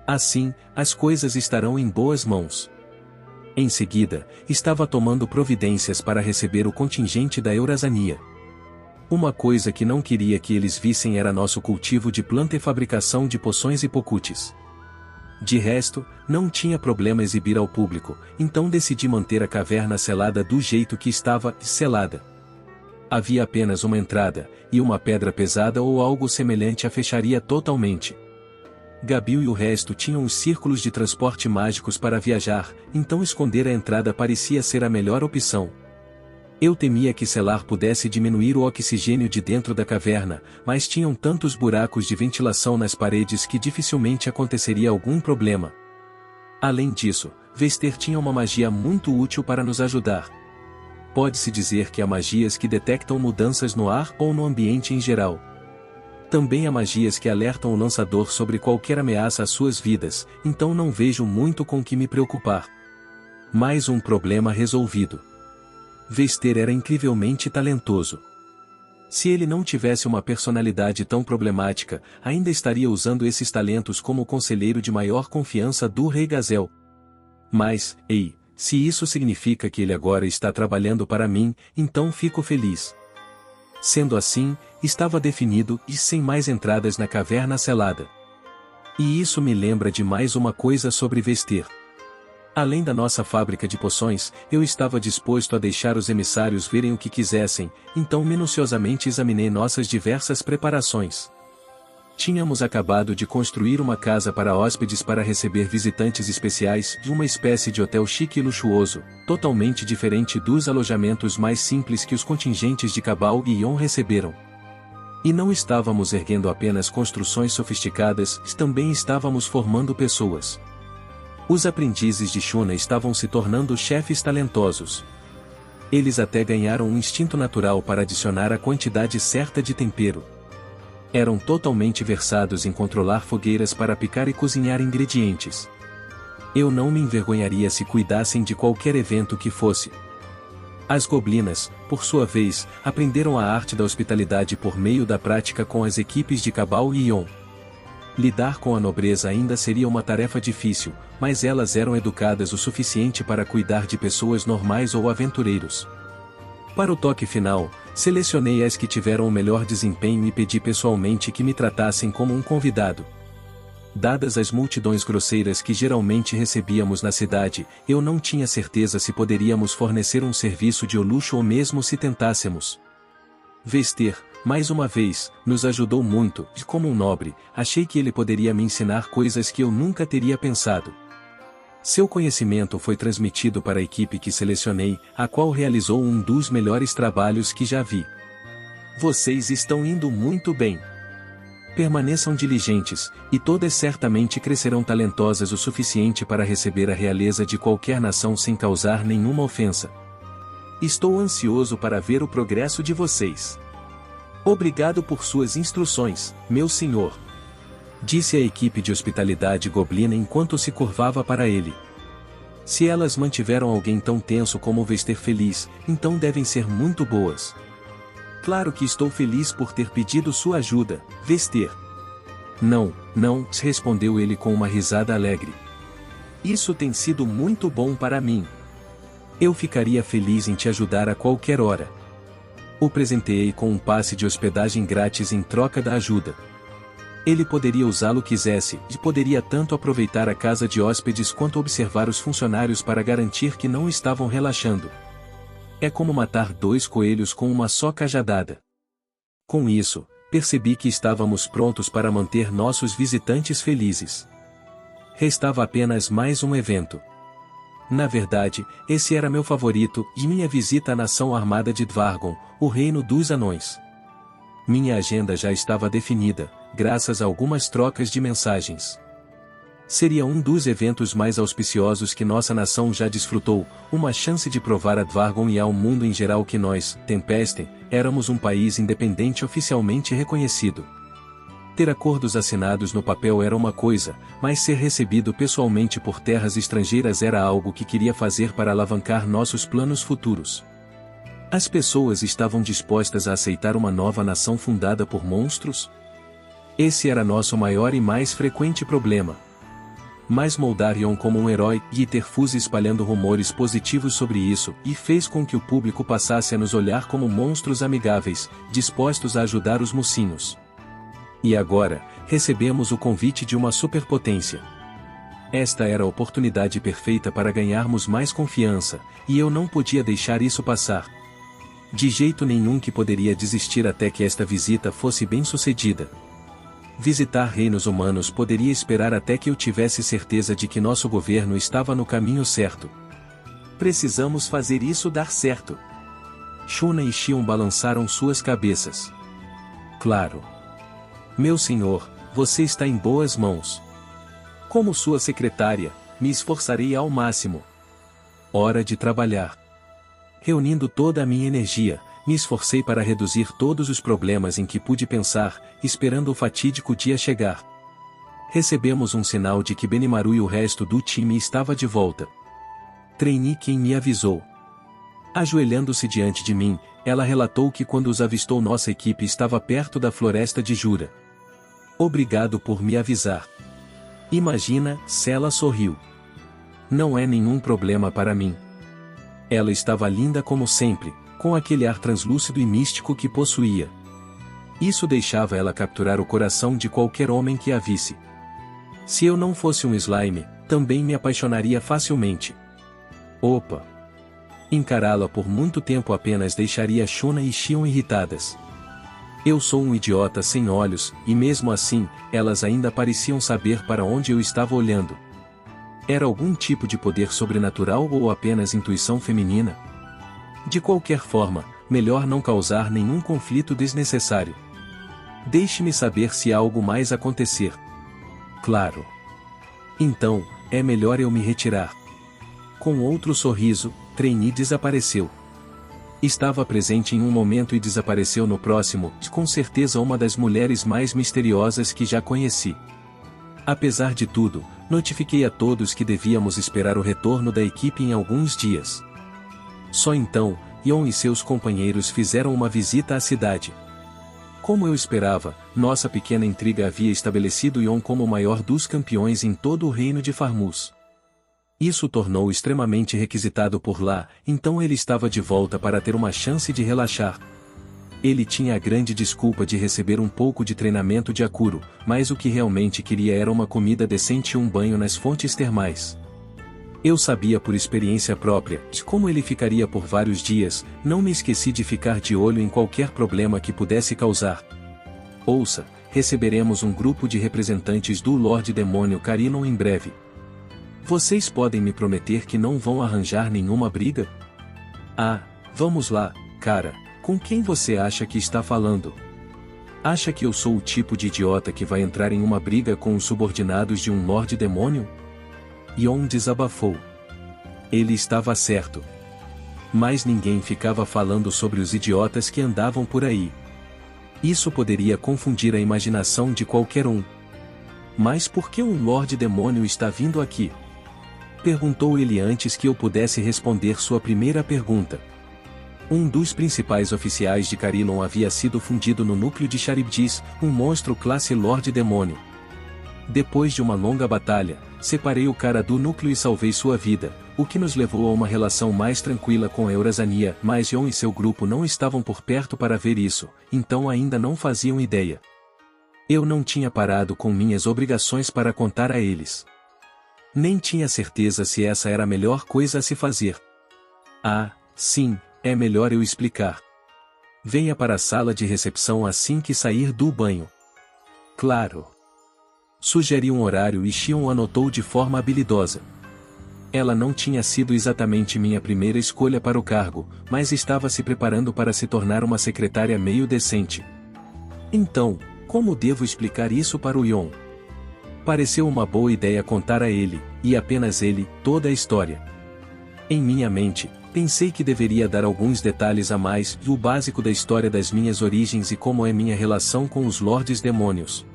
Assim, as coisas estarão em boas mãos. Em seguida, estava tomando providências para receber o contingente da Eurasania. Uma coisa que não queria que eles vissem era nosso cultivo de planta e fabricação de poções e pocutes. De resto, não tinha problema exibir ao público, então decidi manter a caverna selada do jeito que estava, selada. Havia apenas uma entrada, e uma pedra pesada ou algo semelhante a fecharia totalmente. Gabil e o resto tinham os círculos de transporte mágicos para viajar, então esconder a entrada parecia ser a melhor opção. Eu temia que selar pudesse diminuir o oxigênio de dentro da caverna, mas tinham tantos buracos de ventilação nas paredes que dificilmente aconteceria algum problema. Além disso, Vester tinha uma magia muito útil para nos ajudar. Pode-se dizer que há magias que detectam mudanças no ar ou no ambiente em geral. Também há magias que alertam o lançador sobre qualquer ameaça às suas vidas, então não vejo muito com que me preocupar. Mais um problema resolvido. Vester era incrivelmente talentoso. Se ele não tivesse uma personalidade tão problemática, ainda estaria usando esses talentos como conselheiro de maior confiança do Rei Gazel. Mas, ei, se isso significa que ele agora está trabalhando para mim, então fico feliz. Sendo assim, estava definido e sem mais entradas na caverna selada. E isso me lembra de mais uma coisa sobre Vester. Além da nossa fábrica de poções, eu estava disposto a deixar os emissários verem o que quisessem, então minuciosamente examinei nossas diversas preparações. Tínhamos acabado de construir uma casa para hóspedes para receber visitantes especiais e uma espécie de hotel chique e luxuoso, totalmente diferente dos alojamentos mais simples que os contingentes de Cabal e Ion receberam. E não estávamos erguendo apenas construções sofisticadas, também estávamos formando pessoas. Os aprendizes de Shuna estavam se tornando chefes talentosos. Eles até ganharam um instinto natural para adicionar a quantidade certa de tempero. Eram totalmente versados em controlar fogueiras para picar e cozinhar ingredientes. Eu não me envergonharia se cuidassem de qualquer evento que fosse. As goblinas, por sua vez, aprenderam a arte da hospitalidade por meio da prática com as equipes de Cabal e Ion. Lidar com a nobreza ainda seria uma tarefa difícil, mas elas eram educadas o suficiente para cuidar de pessoas normais ou aventureiros. Para o toque final, selecionei as que tiveram o melhor desempenho e pedi pessoalmente que me tratassem como um convidado. Dadas as multidões grosseiras que geralmente recebíamos na cidade, eu não tinha certeza se poderíamos fornecer um serviço de luxo ou mesmo se tentássemos. Vester, mais uma vez, nos ajudou muito, e como um nobre, achei que ele poderia me ensinar coisas que eu nunca teria pensado. Seu conhecimento foi transmitido para a equipe que selecionei, a qual realizou um dos melhores trabalhos que já vi. Vocês estão indo muito bem. Permaneçam diligentes, e todas certamente crescerão talentosas o suficiente para receber a realeza de qualquer nação sem causar nenhuma ofensa. Estou ansioso para ver o progresso de vocês. Obrigado por suas instruções, meu senhor. Disse a equipe de hospitalidade goblina enquanto se curvava para ele. Se elas mantiveram alguém tão tenso como Vester feliz, então devem ser muito boas. Claro que estou feliz por ter pedido sua ajuda, Vester. Não, respondeu ele com uma risada alegre. Isso tem sido muito bom para mim. Eu ficaria feliz em te ajudar a qualquer hora. O presenteei com um passe de hospedagem grátis em troca da ajuda. Ele poderia usá-lo quisesse, e poderia tanto aproveitar a casa de hóspedes quanto observar os funcionários para garantir que não estavam relaxando. É como matar 2 coelhos com uma só cajadada. Com isso, percebi que estávamos prontos para manter nossos visitantes felizes. Restava apenas mais um evento. Na verdade, esse era meu favorito, e minha visita à nação armada de Dvargon, o reino dos anões. Minha agenda já estava definida, graças a algumas trocas de mensagens. Seria um dos eventos mais auspiciosos que nossa nação já desfrutou, uma chance de provar a Dvargon e ao mundo em geral que nós, Tempesten, éramos um país independente oficialmente reconhecido. Ter acordos assinados no papel era uma coisa, mas ser recebido pessoalmente por terras estrangeiras era algo que queria fazer para alavancar nossos planos futuros. As pessoas estavam dispostas a aceitar uma nova nação fundada por monstros? Esse era nosso maior e mais frequente problema. Mas moldar Ion como um herói e ter Fuse espalhando rumores positivos sobre isso e fez com que o público passasse a nos olhar como monstros amigáveis, dispostos a ajudar os mocinhos. E agora, recebemos o convite de uma superpotência. Esta era a oportunidade perfeita para ganharmos mais confiança, e eu não podia deixar isso passar. De jeito nenhum que poderia desistir até que esta visita fosse bem-sucedida. Visitar reinos humanos poderia esperar até que eu tivesse certeza de que nosso governo estava no caminho certo. Precisamos fazer isso dar certo. Shuna e Xion balançaram suas cabeças. Claro. Meu senhor, você está em boas mãos. Como sua secretária, me esforçarei ao máximo. Hora de trabalhar. Reunindo toda a minha energia, me esforcei para reduzir todos os problemas em que pude pensar, esperando o fatídico dia chegar. Recebemos um sinal de que Benimaru e o resto do time estava de volta. Trainee quem me avisou. Ajoelhando-se diante de mim, ela relatou que quando os avistou nossa equipe estava perto da floresta de Jura. Obrigado por me avisar. Imagina, Sela sorriu. Não é nenhum problema para mim. Ela estava linda como sempre, com aquele ar translúcido e místico que possuía. Isso deixava ela capturar o coração de qualquer homem que a visse. Se eu não fosse um slime, também me apaixonaria facilmente. Opa! Encará-la por muito tempo apenas deixaria Shuna e Xion irritadas. Eu sou um idiota sem olhos, e mesmo assim, elas ainda pareciam saber para onde eu estava olhando. Era algum tipo de poder sobrenatural ou apenas intuição feminina? De qualquer forma, melhor não causar nenhum conflito desnecessário. Deixe-me saber se algo mais acontecer. Claro. Então, é melhor eu me retirar. Com outro sorriso, Trainee desapareceu. Estava presente em um momento e desapareceu no próximo, com certeza uma das mulheres mais misteriosas que já conheci. Apesar de tudo, notifiquei a todos que devíamos esperar o retorno da equipe em alguns dias. Só então, Yon e seus companheiros fizeram uma visita à cidade. Como eu esperava, nossa pequena intriga havia estabelecido Yon como o maior dos campeões em todo o reino de Farmus. Isso o tornou extremamente requisitado por lá, então ele estava de volta para ter uma chance de relaxar. Ele tinha a grande desculpa de receber um pouco de treinamento de Akuro, mas o que realmente queria era uma comida decente e um banho nas fontes termais. Eu sabia por experiência própria, como ele ficaria por vários dias, não me esqueci de ficar de olho em qualquer problema que pudesse causar. Ouça, receberemos um grupo de representantes do Lorde Demônio Carilon em breve. Vocês podem me prometer que não vão arranjar nenhuma briga? Ah, vamos lá, cara, com quem você acha que está falando? Acha que eu sou o tipo de idiota que vai entrar em uma briga com os subordinados de um Lorde Demônio? Yon desabafou. Ele estava certo. Mas ninguém ficava falando sobre os idiotas que andavam por aí. Isso poderia confundir a imaginação de qualquer um. Mas por que um Lorde Demônio está vindo aqui? Perguntou ele antes que eu pudesse responder sua primeira pergunta. Um dos principais oficiais de Carilon havia sido fundido no núcleo de Charybdis, um monstro classe Lorde Demônio. Depois de uma longa batalha, separei o cara do núcleo e salvei sua vida, o que nos levou a uma relação mais tranquila com a Eurasania, mas Yon e seu grupo não estavam por perto para ver isso, então ainda não faziam ideia. Eu não tinha parado com minhas obrigações para contar a eles. Nem tinha certeza se essa era a melhor coisa a se fazer. Ah, sim, é melhor eu explicar. Venha para a sala de recepção assim que sair do banho. Claro. Sugeri um horário e Xion anotou de forma habilidosa. Ela não tinha sido exatamente minha primeira escolha para o cargo, mas estava se preparando para se tornar uma secretária meio decente. Então, como devo explicar isso para o Yon? Pareceu uma boa ideia contar a ele, e apenas ele, toda a história. Em minha mente, pensei que deveria dar alguns detalhes a mais e o básico da história das minhas origens e como é minha relação com os Lordes Demônios.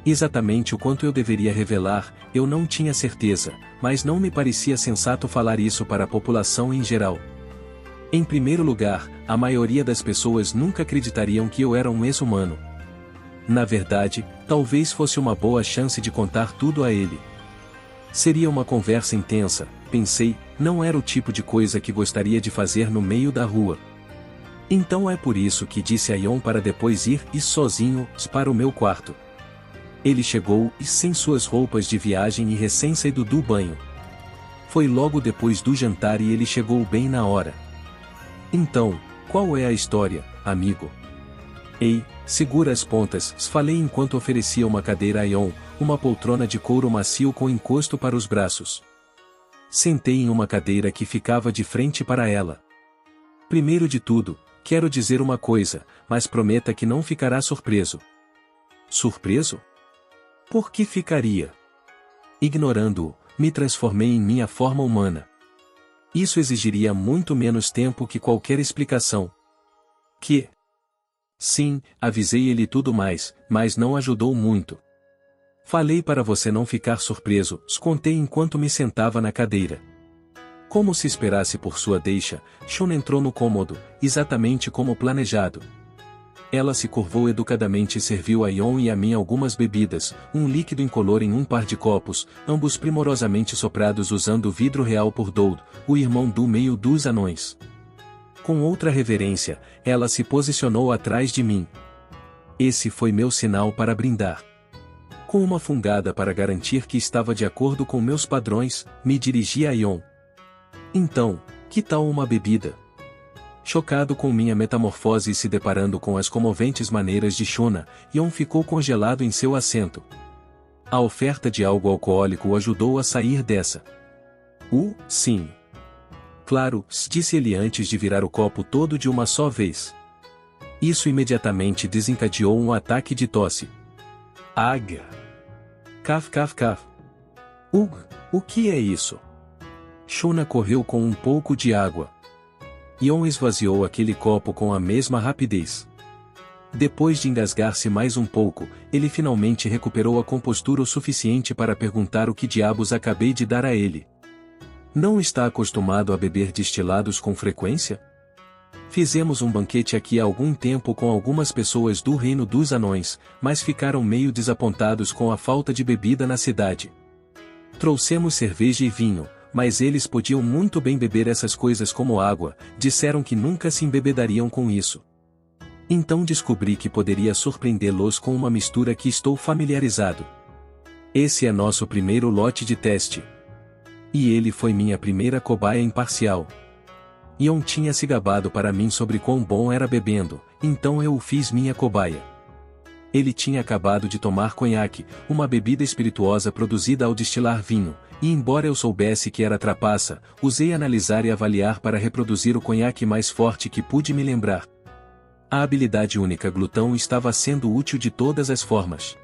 Exatamente o quanto eu deveria revelar, eu não tinha certeza, mas não me parecia sensato falar isso para a população em geral. Em primeiro lugar, a maioria das pessoas nunca acreditariam que eu era um ex-humano. Na verdade, talvez fosse uma boa chance de contar tudo a ele. Seria uma conversa intensa, pensei, não era o tipo de coisa que gostaria de fazer no meio da rua. Então é por isso que disse a Yon para depois ir sozinho para o meu quarto. Ele chegou sem suas roupas de viagem e recém-saído do banho. Foi logo depois do jantar e ele chegou bem na hora. Então, qual é a história, amigo? Ei, segura as pontas, falei enquanto oferecia uma cadeira a Yon, uma poltrona de couro macio com encosto para os braços. Sentei em uma cadeira que ficava de frente para ela. Primeiro de tudo, quero dizer uma coisa, mas prometa que não ficará surpreso. Surpreso? Por que ficaria? Ignorando-o, me transformei em minha forma humana. Isso exigiria muito menos tempo que qualquer explicação. Que? Sim, avisei ele tudo mais, mas não ajudou muito. Falei para você não ficar surpreso, contei enquanto me sentava na cadeira. Como se esperasse por sua deixa, Shun entrou no cômodo, exatamente como planejado. Ela se curvou educadamente e serviu a Yon e a mim algumas bebidas, um líquido incolor em um par de copos, ambos primorosamente soprados usando vidro real por Doud, o irmão do meio dos anões. Com outra reverência, ela se posicionou atrás de mim. Esse foi meu sinal para brindar. Com uma fungada para garantir que estava de acordo com meus padrões, me dirigi a Yon. Então, que tal uma bebida? Chocado com minha metamorfose e se deparando com as comoventes maneiras de Shuna, Yon ficou congelado em seu assento. A oferta de algo alcoólico o ajudou a sair dessa. Sim. Claro, disse ele antes de virar o copo todo de uma só vez. Isso imediatamente desencadeou um ataque de tosse. Aga. Caf. O que é isso? Shuna correu com um pouco de água. Yon esvaziou aquele copo com a mesma rapidez. Depois de engasgar-se mais um pouco, ele finalmente recuperou a compostura o suficiente para perguntar o que diabos acabei de dar a ele. Não está acostumado a beber destilados com frequência? Fizemos um banquete aqui há algum tempo com algumas pessoas do Reino dos Anões, mas ficaram meio desapontados com a falta de bebida na cidade. Trouxemos cerveja e vinho, mas eles podiam muito bem beber essas coisas como água, disseram que nunca se embebedariam com isso. Então descobri que poderia surpreendê-los com uma mistura que estou familiarizado. Esse é nosso primeiro lote de teste. E ele foi minha primeira cobaia imparcial. Yon tinha se gabado para mim sobre quão bom era bebendo, então eu o fiz minha cobaia. Ele tinha acabado de tomar conhaque, uma bebida espirituosa produzida ao destilar vinho, e embora eu soubesse que era trapaça, usei analisar e avaliar para reproduzir o conhaque mais forte que pude me lembrar. A habilidade única glutão estava sendo útil de todas as formas.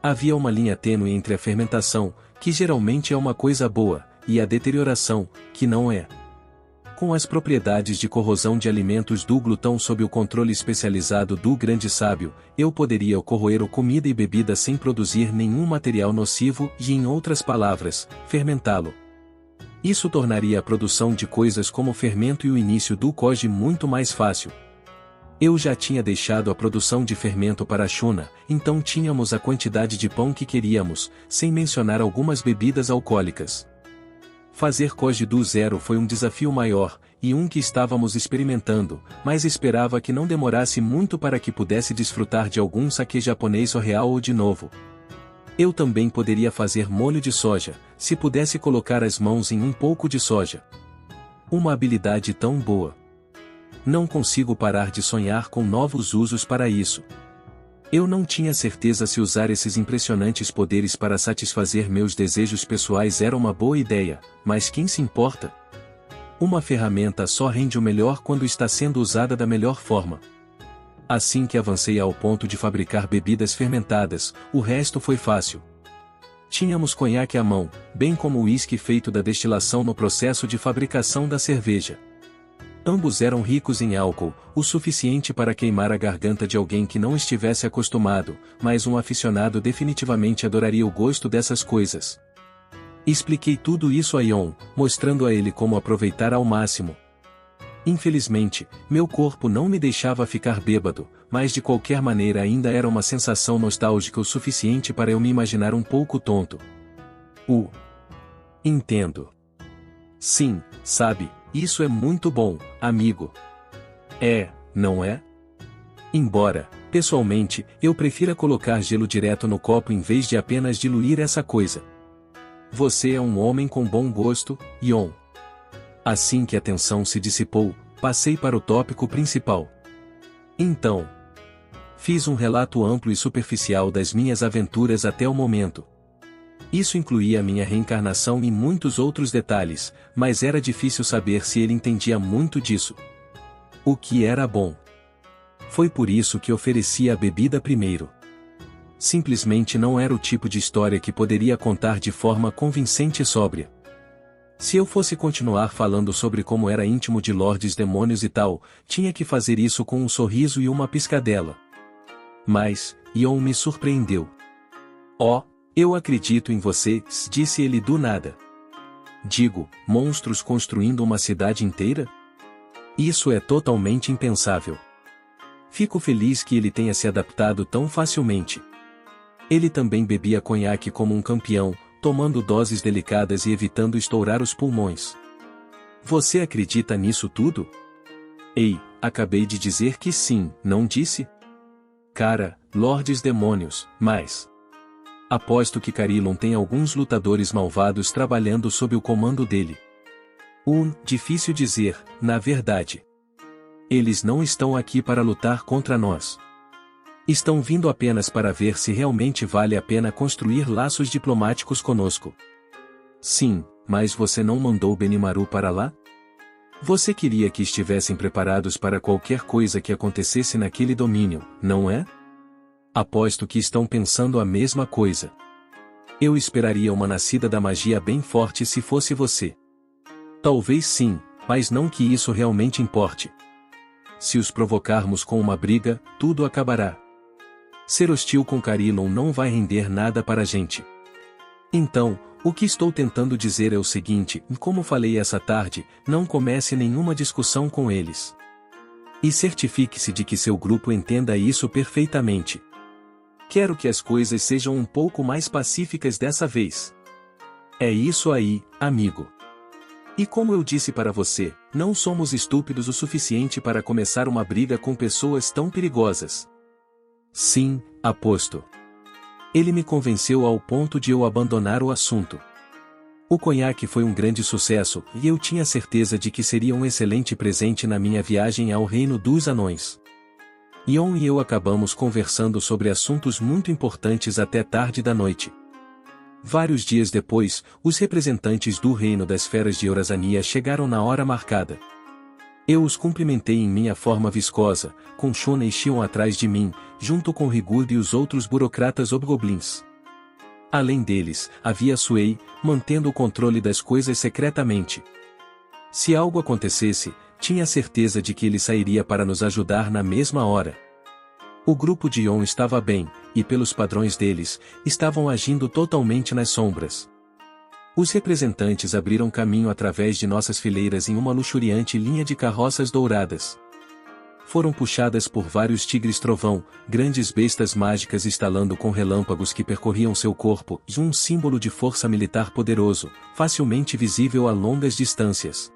Havia uma linha tênue entre a fermentação, que geralmente é uma coisa boa, e a deterioração, que não é. Com as propriedades de corrosão de alimentos do glutão sob o controle especializado do grande sábio, eu poderia corroer a comida e bebida sem produzir nenhum material nocivo e, em outras palavras, fermentá-lo. Isso tornaria a produção de coisas como fermento e o início do Koji muito mais fácil. Eu já tinha deixado a produção de fermento para a Shuna, então tínhamos a quantidade de pão que queríamos, sem mencionar algumas bebidas alcoólicas. Fazer Koji do zero foi um desafio maior, e um que estávamos experimentando, mas esperava que não demorasse muito para que pudesse desfrutar de algum sake japonês real ou de novo. Eu também poderia fazer molho de soja, se pudesse colocar as mãos em um pouco de soja. Uma habilidade tão boa. Não consigo parar de sonhar com novos usos para isso. Eu não tinha certeza se usar esses impressionantes poderes para satisfazer meus desejos pessoais era uma boa ideia, mas quem se importa? Uma ferramenta só rende o melhor quando está sendo usada da melhor forma. Assim que avancei ao ponto de fabricar bebidas fermentadas, o resto foi fácil. Tínhamos conhaque à mão, bem como o uísque feito da destilação no processo de fabricação da cerveja. Ambos eram ricos em álcool, o suficiente para queimar a garganta de alguém que não estivesse acostumado, mas um aficionado definitivamente adoraria o gosto dessas coisas. Expliquei tudo isso a Yon, mostrando a ele como aproveitar ao máximo. Infelizmente, meu corpo não me deixava ficar bêbado, mas de qualquer maneira ainda era uma sensação nostálgica o suficiente para eu me imaginar um pouco tonto. Entendo. Sim, sabe, isso é muito bom, amigo. É, não é? Embora, pessoalmente, eu prefira colocar gelo direto no copo em vez de apenas diluir essa coisa. Você é um homem com bom gosto, Yon. Assim que a tensão se dissipou, passei para o tópico principal. Então, Fiz um relato amplo e superficial das minhas aventuras até o momento. Isso incluía a minha reencarnação e muitos outros detalhes, mas era difícil saber se ele entendia muito disso. O que era bom. Foi por isso que ofereci a bebida primeiro. Simplesmente não era o tipo de história que poderia contar de forma convincente e sóbria. Se eu fosse continuar falando sobre como era íntimo de lordes demônios e tal, tinha que fazer isso com um sorriso e uma piscadela. Mas, Ion me surpreendeu. Oh, eu acredito em você, disse ele do nada. Digo, monstros construindo uma cidade inteira? Isso é totalmente impensável. Fico feliz que ele tenha se adaptado tão facilmente. Ele também bebia conhaque como um campeão, tomando doses delicadas e evitando estourar os pulmões. Você acredita nisso tudo? Ei, acabei de dizer que sim, não disse? Cara, lordes demônios, mas... Aposto que Carilon tem alguns lutadores malvados trabalhando sob o comando dele. Difícil dizer, na verdade. Eles não estão aqui para lutar contra nós. Estão vindo apenas para ver se realmente vale a pena construir laços diplomáticos conosco. Sim, mas você não mandou Benimaru para lá? Você queria que estivessem preparados para qualquer coisa que acontecesse naquele domínio, não é? Aposto que estão pensando a mesma coisa. Eu esperaria uma nascida da magia bem forte se fosse você. Talvez sim, mas não que isso realmente importe. Se os provocarmos com uma briga, tudo acabará. Ser hostil com Carilon não vai render nada para a gente. Então, o que estou tentando dizer é o seguinte, como falei essa tarde, não comece nenhuma discussão com eles. E certifique-se de que seu grupo entenda isso perfeitamente. Quero que as coisas sejam um pouco mais pacíficas dessa vez. É isso aí, amigo. E como eu disse para você, não somos estúpidos o suficiente para começar uma briga com pessoas tão perigosas. Sim, aposto. Ele me convenceu ao ponto de eu abandonar o assunto. O conhaque foi um grande sucesso, e eu tinha certeza de que seria um excelente presente na minha viagem ao Reino dos Anões. Ion e eu acabamos conversando sobre assuntos muito importantes até tarde da noite. Vários dias depois, os representantes do Reino das Feras de Eurasania chegaram na hora marcada. Eu os cumprimentei em minha forma viscosa, com Shuna e Xion atrás de mim, junto com Rigurd e os outros burocratas hobgoblins. Além deles, havia Suei, mantendo o controle das coisas secretamente. Se algo acontecesse, tinha certeza de que ele sairia para nos ajudar na mesma hora. O grupo de Ion estava bem, e pelos padrões deles, estavam agindo totalmente nas sombras. Os representantes abriram caminho através de nossas fileiras em uma luxuriante linha de carroças douradas. Foram puxadas por vários tigres trovão, grandes bestas mágicas estalando com relâmpagos que percorriam seu corpo, e um símbolo de força militar poderoso, facilmente visível a longas distâncias.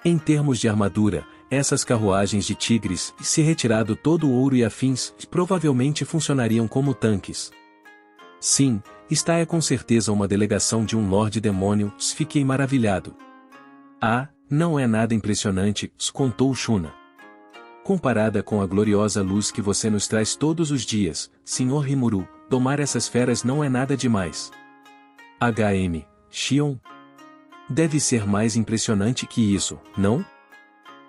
Em termos de armadura, essas carruagens de tigres, se retirado todo o ouro e afins, provavelmente funcionariam como tanques. Sim, esta é com certeza uma delegação de um Lorde Demônio, fiquei maravilhado. Ah, não é nada impressionante, contou Shuna. Comparada com a gloriosa luz que você nos traz todos os dias, Sr. Rimuru, domar essas feras não é nada demais. HM, Xion? Deve ser mais impressionante que isso, não?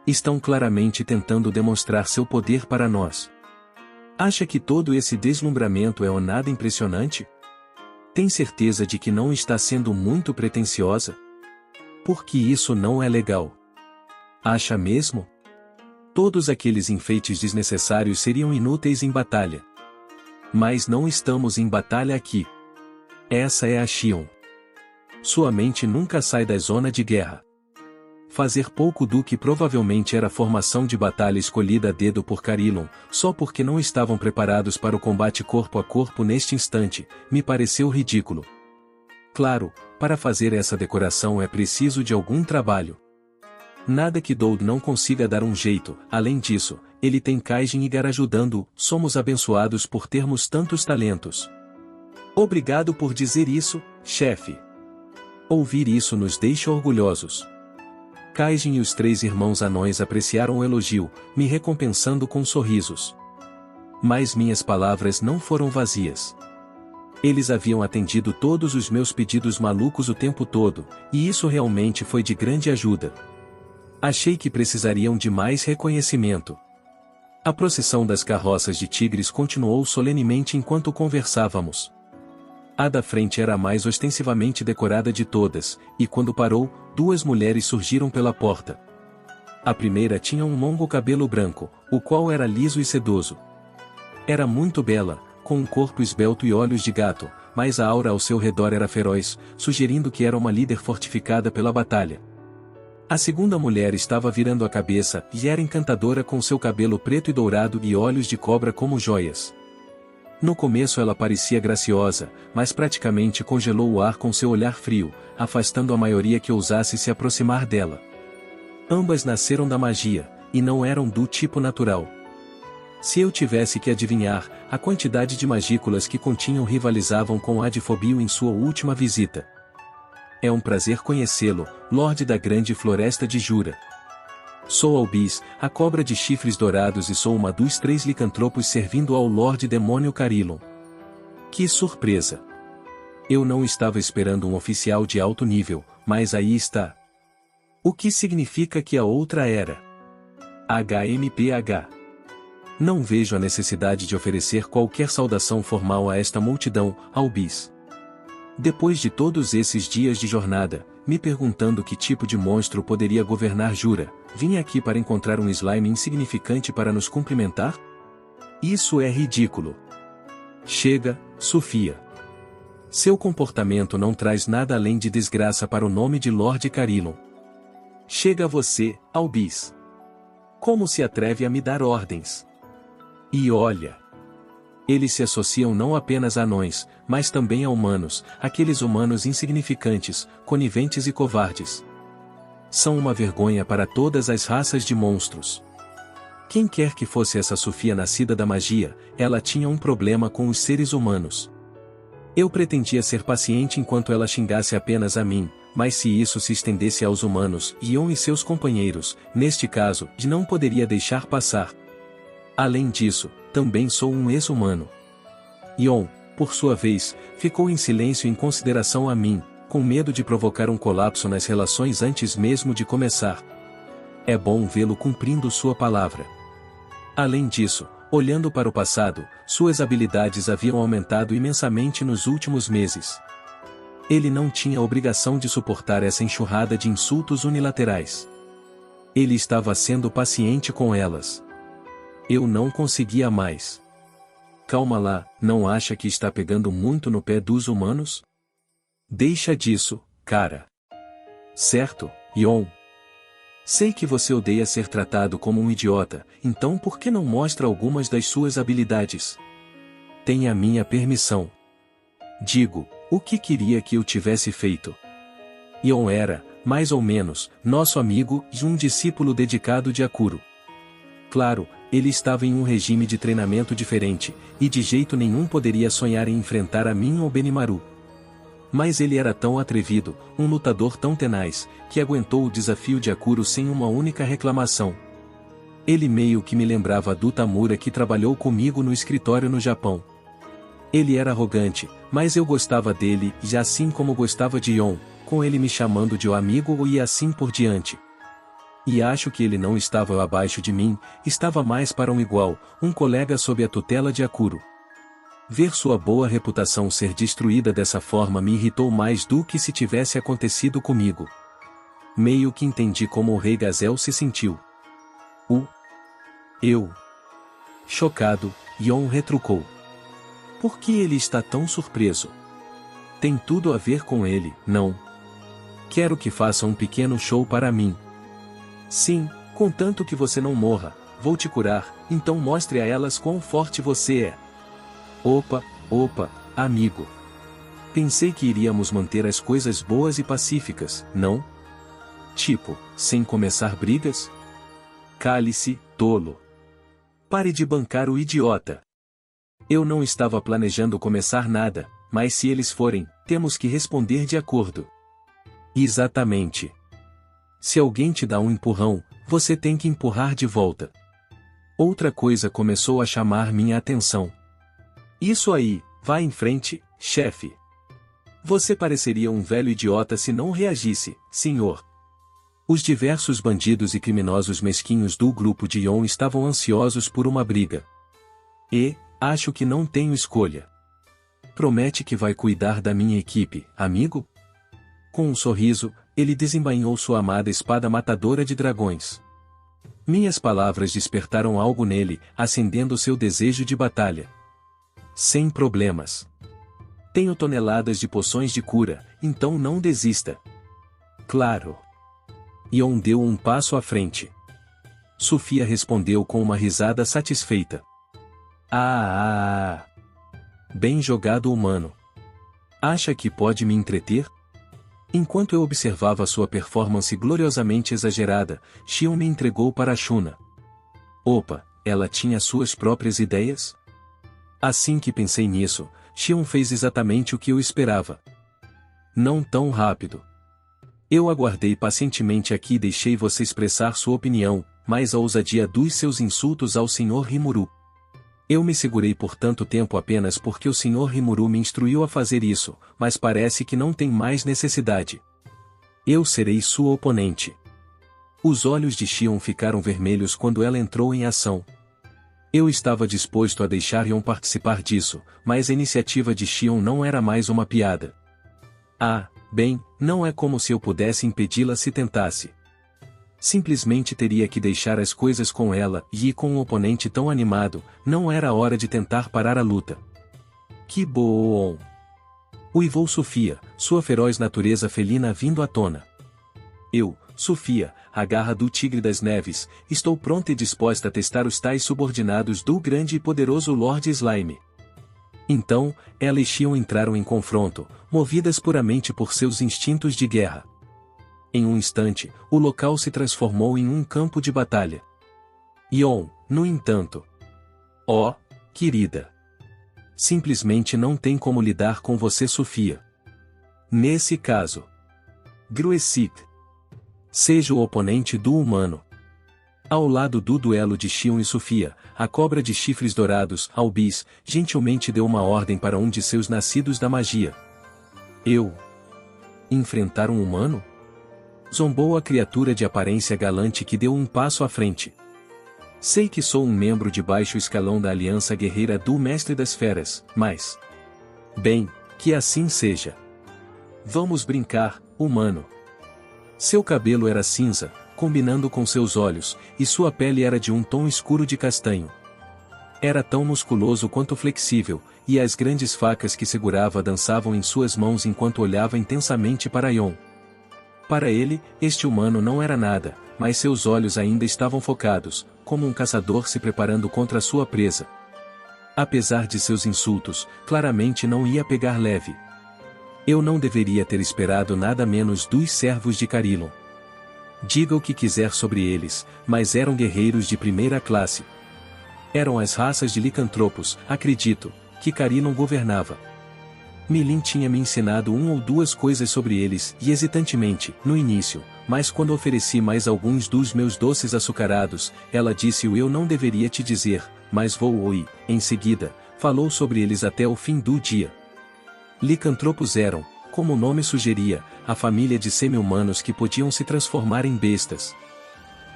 Estão claramente tentando demonstrar seu poder para nós. Acha que todo esse deslumbramento é ou nada impressionante? Tem certeza de que não está sendo muito pretensiosa? Porque isso não é legal. Acha mesmo? Todos aqueles enfeites desnecessários seriam inúteis em batalha. Mas não estamos em batalha aqui. Essa é a Xion. Sua mente nunca sai da zona de guerra. Fazer pouco do que provavelmente era a formação de batalha escolhida a dedo por Carilon, só porque não estavam preparados para o combate corpo a corpo neste instante, me pareceu ridículo. Claro, para fazer essa decoração é preciso de algum trabalho. Nada que Doud não consiga dar um jeito, além disso, ele tem Kaijin e Gar ajudando-o, somos abençoados por termos tantos talentos. Obrigado por dizer isso, chefe. Ouvir isso nos deixa orgulhosos. Kaijin e os 3 irmãos anões apreciaram o elogio, me recompensando com sorrisos. Mas minhas palavras não foram vazias. Eles haviam atendido todos os meus pedidos malucos o tempo todo, e isso realmente foi de grande ajuda. Achei que precisariam de mais reconhecimento. A procissão das carroças de tigres continuou solenemente enquanto conversávamos. A da frente era a mais ostensivamente decorada de todas, e quando parou, duas mulheres surgiram pela porta. A primeira tinha um longo cabelo branco, o qual era liso e sedoso. Era muito bela, com um corpo esbelto e olhos de gato, mas a aura ao seu redor era feroz, sugerindo que era uma líder fortificada pela batalha. A segunda mulher estava virando a cabeça e era encantadora com seu cabelo preto e dourado e olhos de cobra como joias. No começo ela parecia graciosa, mas praticamente congelou o ar com seu olhar frio, afastando a maioria que ousasse se aproximar dela. Ambas nasceram da magia, e não eram do tipo natural. Se eu tivesse que adivinhar, a quantidade de magículas que continham rivalizavam com a de Fobio em sua última visita. É um prazer conhecê-lo, Lorde da Grande Floresta de Jura. Sou Albis, a cobra de chifres dourados e sou uma dos 3 licantropos servindo ao Lorde Demônio Carilon. Que surpresa! Eu não estava esperando um oficial de alto nível, mas aí está. O que significa que a outra era HMPH. Não vejo a necessidade de oferecer qualquer saudação formal a esta multidão, Albis. Depois de todos esses dias de jornada, me perguntando que tipo de monstro poderia governar Jura, vim aqui para encontrar um slime insignificante para nos cumprimentar? Isso é ridículo. Chega, Sofia. Seu comportamento não traz nada além de desgraça para o nome de Lorde Carilon. Chega você, Albis. Como se atreve a me dar ordens? E olha. Eles se associam não apenas a anões, mas também a humanos, aqueles humanos insignificantes, coniventes e covardes. São uma vergonha para todas as raças de monstros. Quem quer que fosse essa Sofia nascida da magia, ela tinha um problema com os seres humanos. Eu pretendia ser paciente enquanto ela xingasse apenas a mim, mas se isso se estendesse aos humanos, Ion e seus companheiros, neste caso, não poderia deixar passar. Além disso, também sou um ex-humano. Ion, por sua vez, ficou em silêncio em consideração a mim, com medo de provocar um colapso nas relações antes mesmo de começar. É bom vê-lo cumprindo sua palavra. Além disso, olhando para o passado, suas habilidades haviam aumentado imensamente nos últimos meses. Ele não tinha a obrigação de suportar essa enxurrada de insultos unilaterais. Ele estava sendo paciente com elas. Eu não conseguia mais. Calma lá, não acha que está pegando muito no pé dos humanos? Deixa disso, cara. Certo, Ion? Sei que você odeia ser tratado como um idiota, então por que não mostra algumas das suas habilidades? Tem a minha permissão. Digo, o que queria que eu tivesse feito? Ion era, mais ou menos, nosso amigo e um discípulo dedicado de Akuro. Claro, ele estava em um regime de treinamento diferente, e de jeito nenhum poderia sonhar em enfrentar a mim ou Benimaru. Mas ele era tão atrevido, um lutador tão tenaz, que aguentou o desafio de Akuro sem uma única reclamação. Ele meio que me lembrava do Tamura que trabalhou comigo no escritório no Japão. Ele era arrogante, mas eu gostava dele e assim como gostava de Ion, com ele me chamando de o amigo e assim por diante. E acho que ele não estava abaixo de mim, estava mais para um igual, um colega sob a tutela de Akuro. Ver sua boa reputação ser destruída dessa forma me irritou mais do que se tivesse acontecido comigo. Meio que entendi como o Rei Gazel se sentiu. Eu. Chocado, Ion retrucou. Por que ele está tão surpreso? Tem tudo a ver com ele, não? Quero que faça um pequeno show para mim. Sim, contanto que você não morra, vou te curar, então mostre a elas quão forte você é. Opa, amigo. Pensei que iríamos manter as coisas boas e pacíficas, não? Tipo, sem começar brigas? Cale-se, tolo. Pare de bancar o idiota. Eu não estava planejando começar nada, mas se eles forem, temos que responder de acordo. Exatamente. Se alguém te dá um empurrão, você tem que empurrar de volta. Outra coisa começou a chamar minha atenção. Isso aí, vá em frente, chefe. Você pareceria um velho idiota se não reagisse, senhor. Os diversos bandidos e criminosos mesquinhos do grupo de Yon estavam ansiosos por uma briga. E, acho que não tenho escolha. Promete que vai cuidar da minha equipe, amigo? Com um sorriso, ele desembainhou sua amada espada matadora de dragões. Minhas palavras despertaram algo nele, acendendo seu desejo de batalha. Sem problemas. Tenho toneladas de poções de cura, então não desista. Claro. Yon deu um passo à frente. Sofia respondeu com uma risada satisfeita. Bem jogado, humano. Acha que pode me entreter? Enquanto eu observava sua performance gloriosamente exagerada, Xion me entregou para Shuna. Opa, ela tinha suas próprias ideias? Assim que pensei nisso, Xion fez exatamente o que eu esperava. Não tão rápido. Eu aguardei pacientemente aqui e deixei você expressar sua opinião, mas a ousadia dos seus insultos ao Sr. Rimuru. Eu me segurei por tanto tempo apenas porque o Sr. Rimuru me instruiu a fazer isso, mas parece que não tem mais necessidade. Eu serei sua oponente. Os olhos de Xion ficaram vermelhos quando ela entrou em ação. Eu estava disposto a deixar Yon participar disso, mas a iniciativa de Xion não era mais uma piada. Bem, não é como se eu pudesse impedi-la se tentasse. Simplesmente teria que deixar as coisas com ela, e com um oponente tão animado, não era hora de tentar parar a luta. Que bom! Uivou Sofia, sua feroz natureza felina vindo à tona. Eu, Sofia, a garra do tigre das neves, estou pronta e disposta a testar os tais subordinados do grande e poderoso Lord Slime. Então, ela e Xion entraram em confronto, movidas puramente por seus instintos de guerra. Em um instante, o local se transformou em um campo de batalha. Yon, no entanto. Oh, querida. Simplesmente não tem como lidar com você, Sofia. Nesse caso. Gruesik. Seja o oponente do humano. Ao lado do duelo de Xion e Sofia, a cobra de chifres dourados, Albis, gentilmente deu uma ordem para um de seus nascidos da magia. Eu? Enfrentar um humano? Zombou a criatura de aparência galante que deu um passo à frente. Sei que sou um membro de baixo escalão da Aliança Guerreira do Mestre das Feras, mas... Bem, que assim seja. Vamos brincar, humano. Seu cabelo era cinza, combinando com seus olhos, e sua pele era de um tom escuro de castanho. Era tão musculoso quanto flexível, e as grandes facas que segurava dançavam em suas mãos enquanto olhava intensamente para Yon. Para ele, este humano não era nada, mas seus olhos ainda estavam focados, como um caçador se preparando contra sua presa. Apesar de seus insultos, claramente não ia pegar leve. Eu não deveria ter esperado nada menos dos servos de Carilon. Diga o que quiser sobre eles, mas eram guerreiros de primeira classe. Eram as raças de licantropos, acredito, que Carilon governava. Milin tinha me ensinado uma ou duas coisas sobre eles, e hesitantemente, no início, mas quando ofereci mais alguns dos meus doces açucarados, ela disse eu não deveria te dizer, mas vou e, em seguida, falou sobre eles até o fim do dia. Licantropos eram, como o nome sugeria, a família de semi-humanos que podiam se transformar em bestas.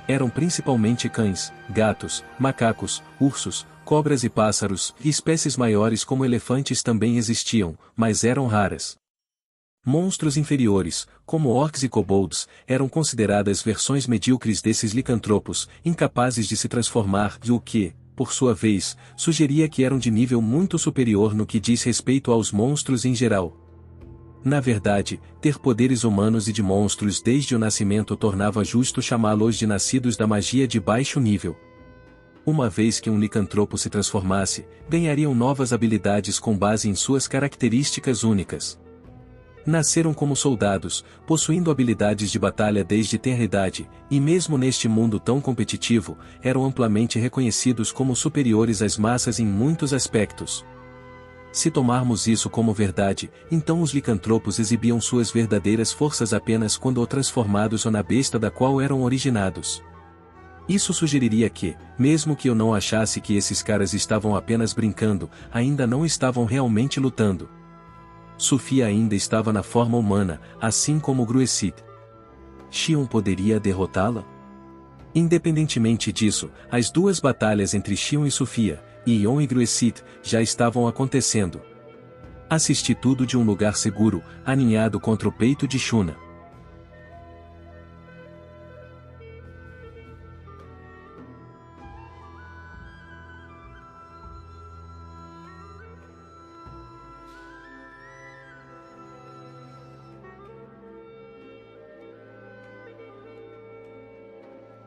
Eram principalmente cães, gatos, macacos, ursos, cobras e pássaros, e espécies maiores como elefantes também existiam, mas eram raras. Monstros inferiores, como orcs e kobolds, eram consideradas versões medíocres desses licantropos, incapazes de se transformar e o que, por sua vez, sugeria que eram de nível muito superior no que diz respeito aos monstros em geral. Na verdade, ter poderes humanos e de monstros desde o nascimento tornava justo chamá-los de nascidos da magia de baixo nível. Uma vez que um licantropo se transformasse, ganhariam novas habilidades com base em suas características únicas. Nasceram como soldados, possuindo habilidades de batalha desde tenra idade, e mesmo neste mundo tão competitivo, eram amplamente reconhecidos como superiores às massas em muitos aspectos. Se tomarmos isso como verdade, então os licantropos exibiam suas verdadeiras forças apenas quando ou transformados ou na besta da qual eram originados. Isso sugeriria que, mesmo que eu não achasse que esses caras estavam apenas brincando, ainda não estavam realmente lutando. Sofia ainda estava na forma humana, assim como Gruesit. Xion poderia derrotá-la? Independentemente disso, as duas batalhas entre Xion e Sofia, Ion e Gruesit, já estavam acontecendo. Assisti tudo de um lugar seguro, aninhado contra o peito de Shuna.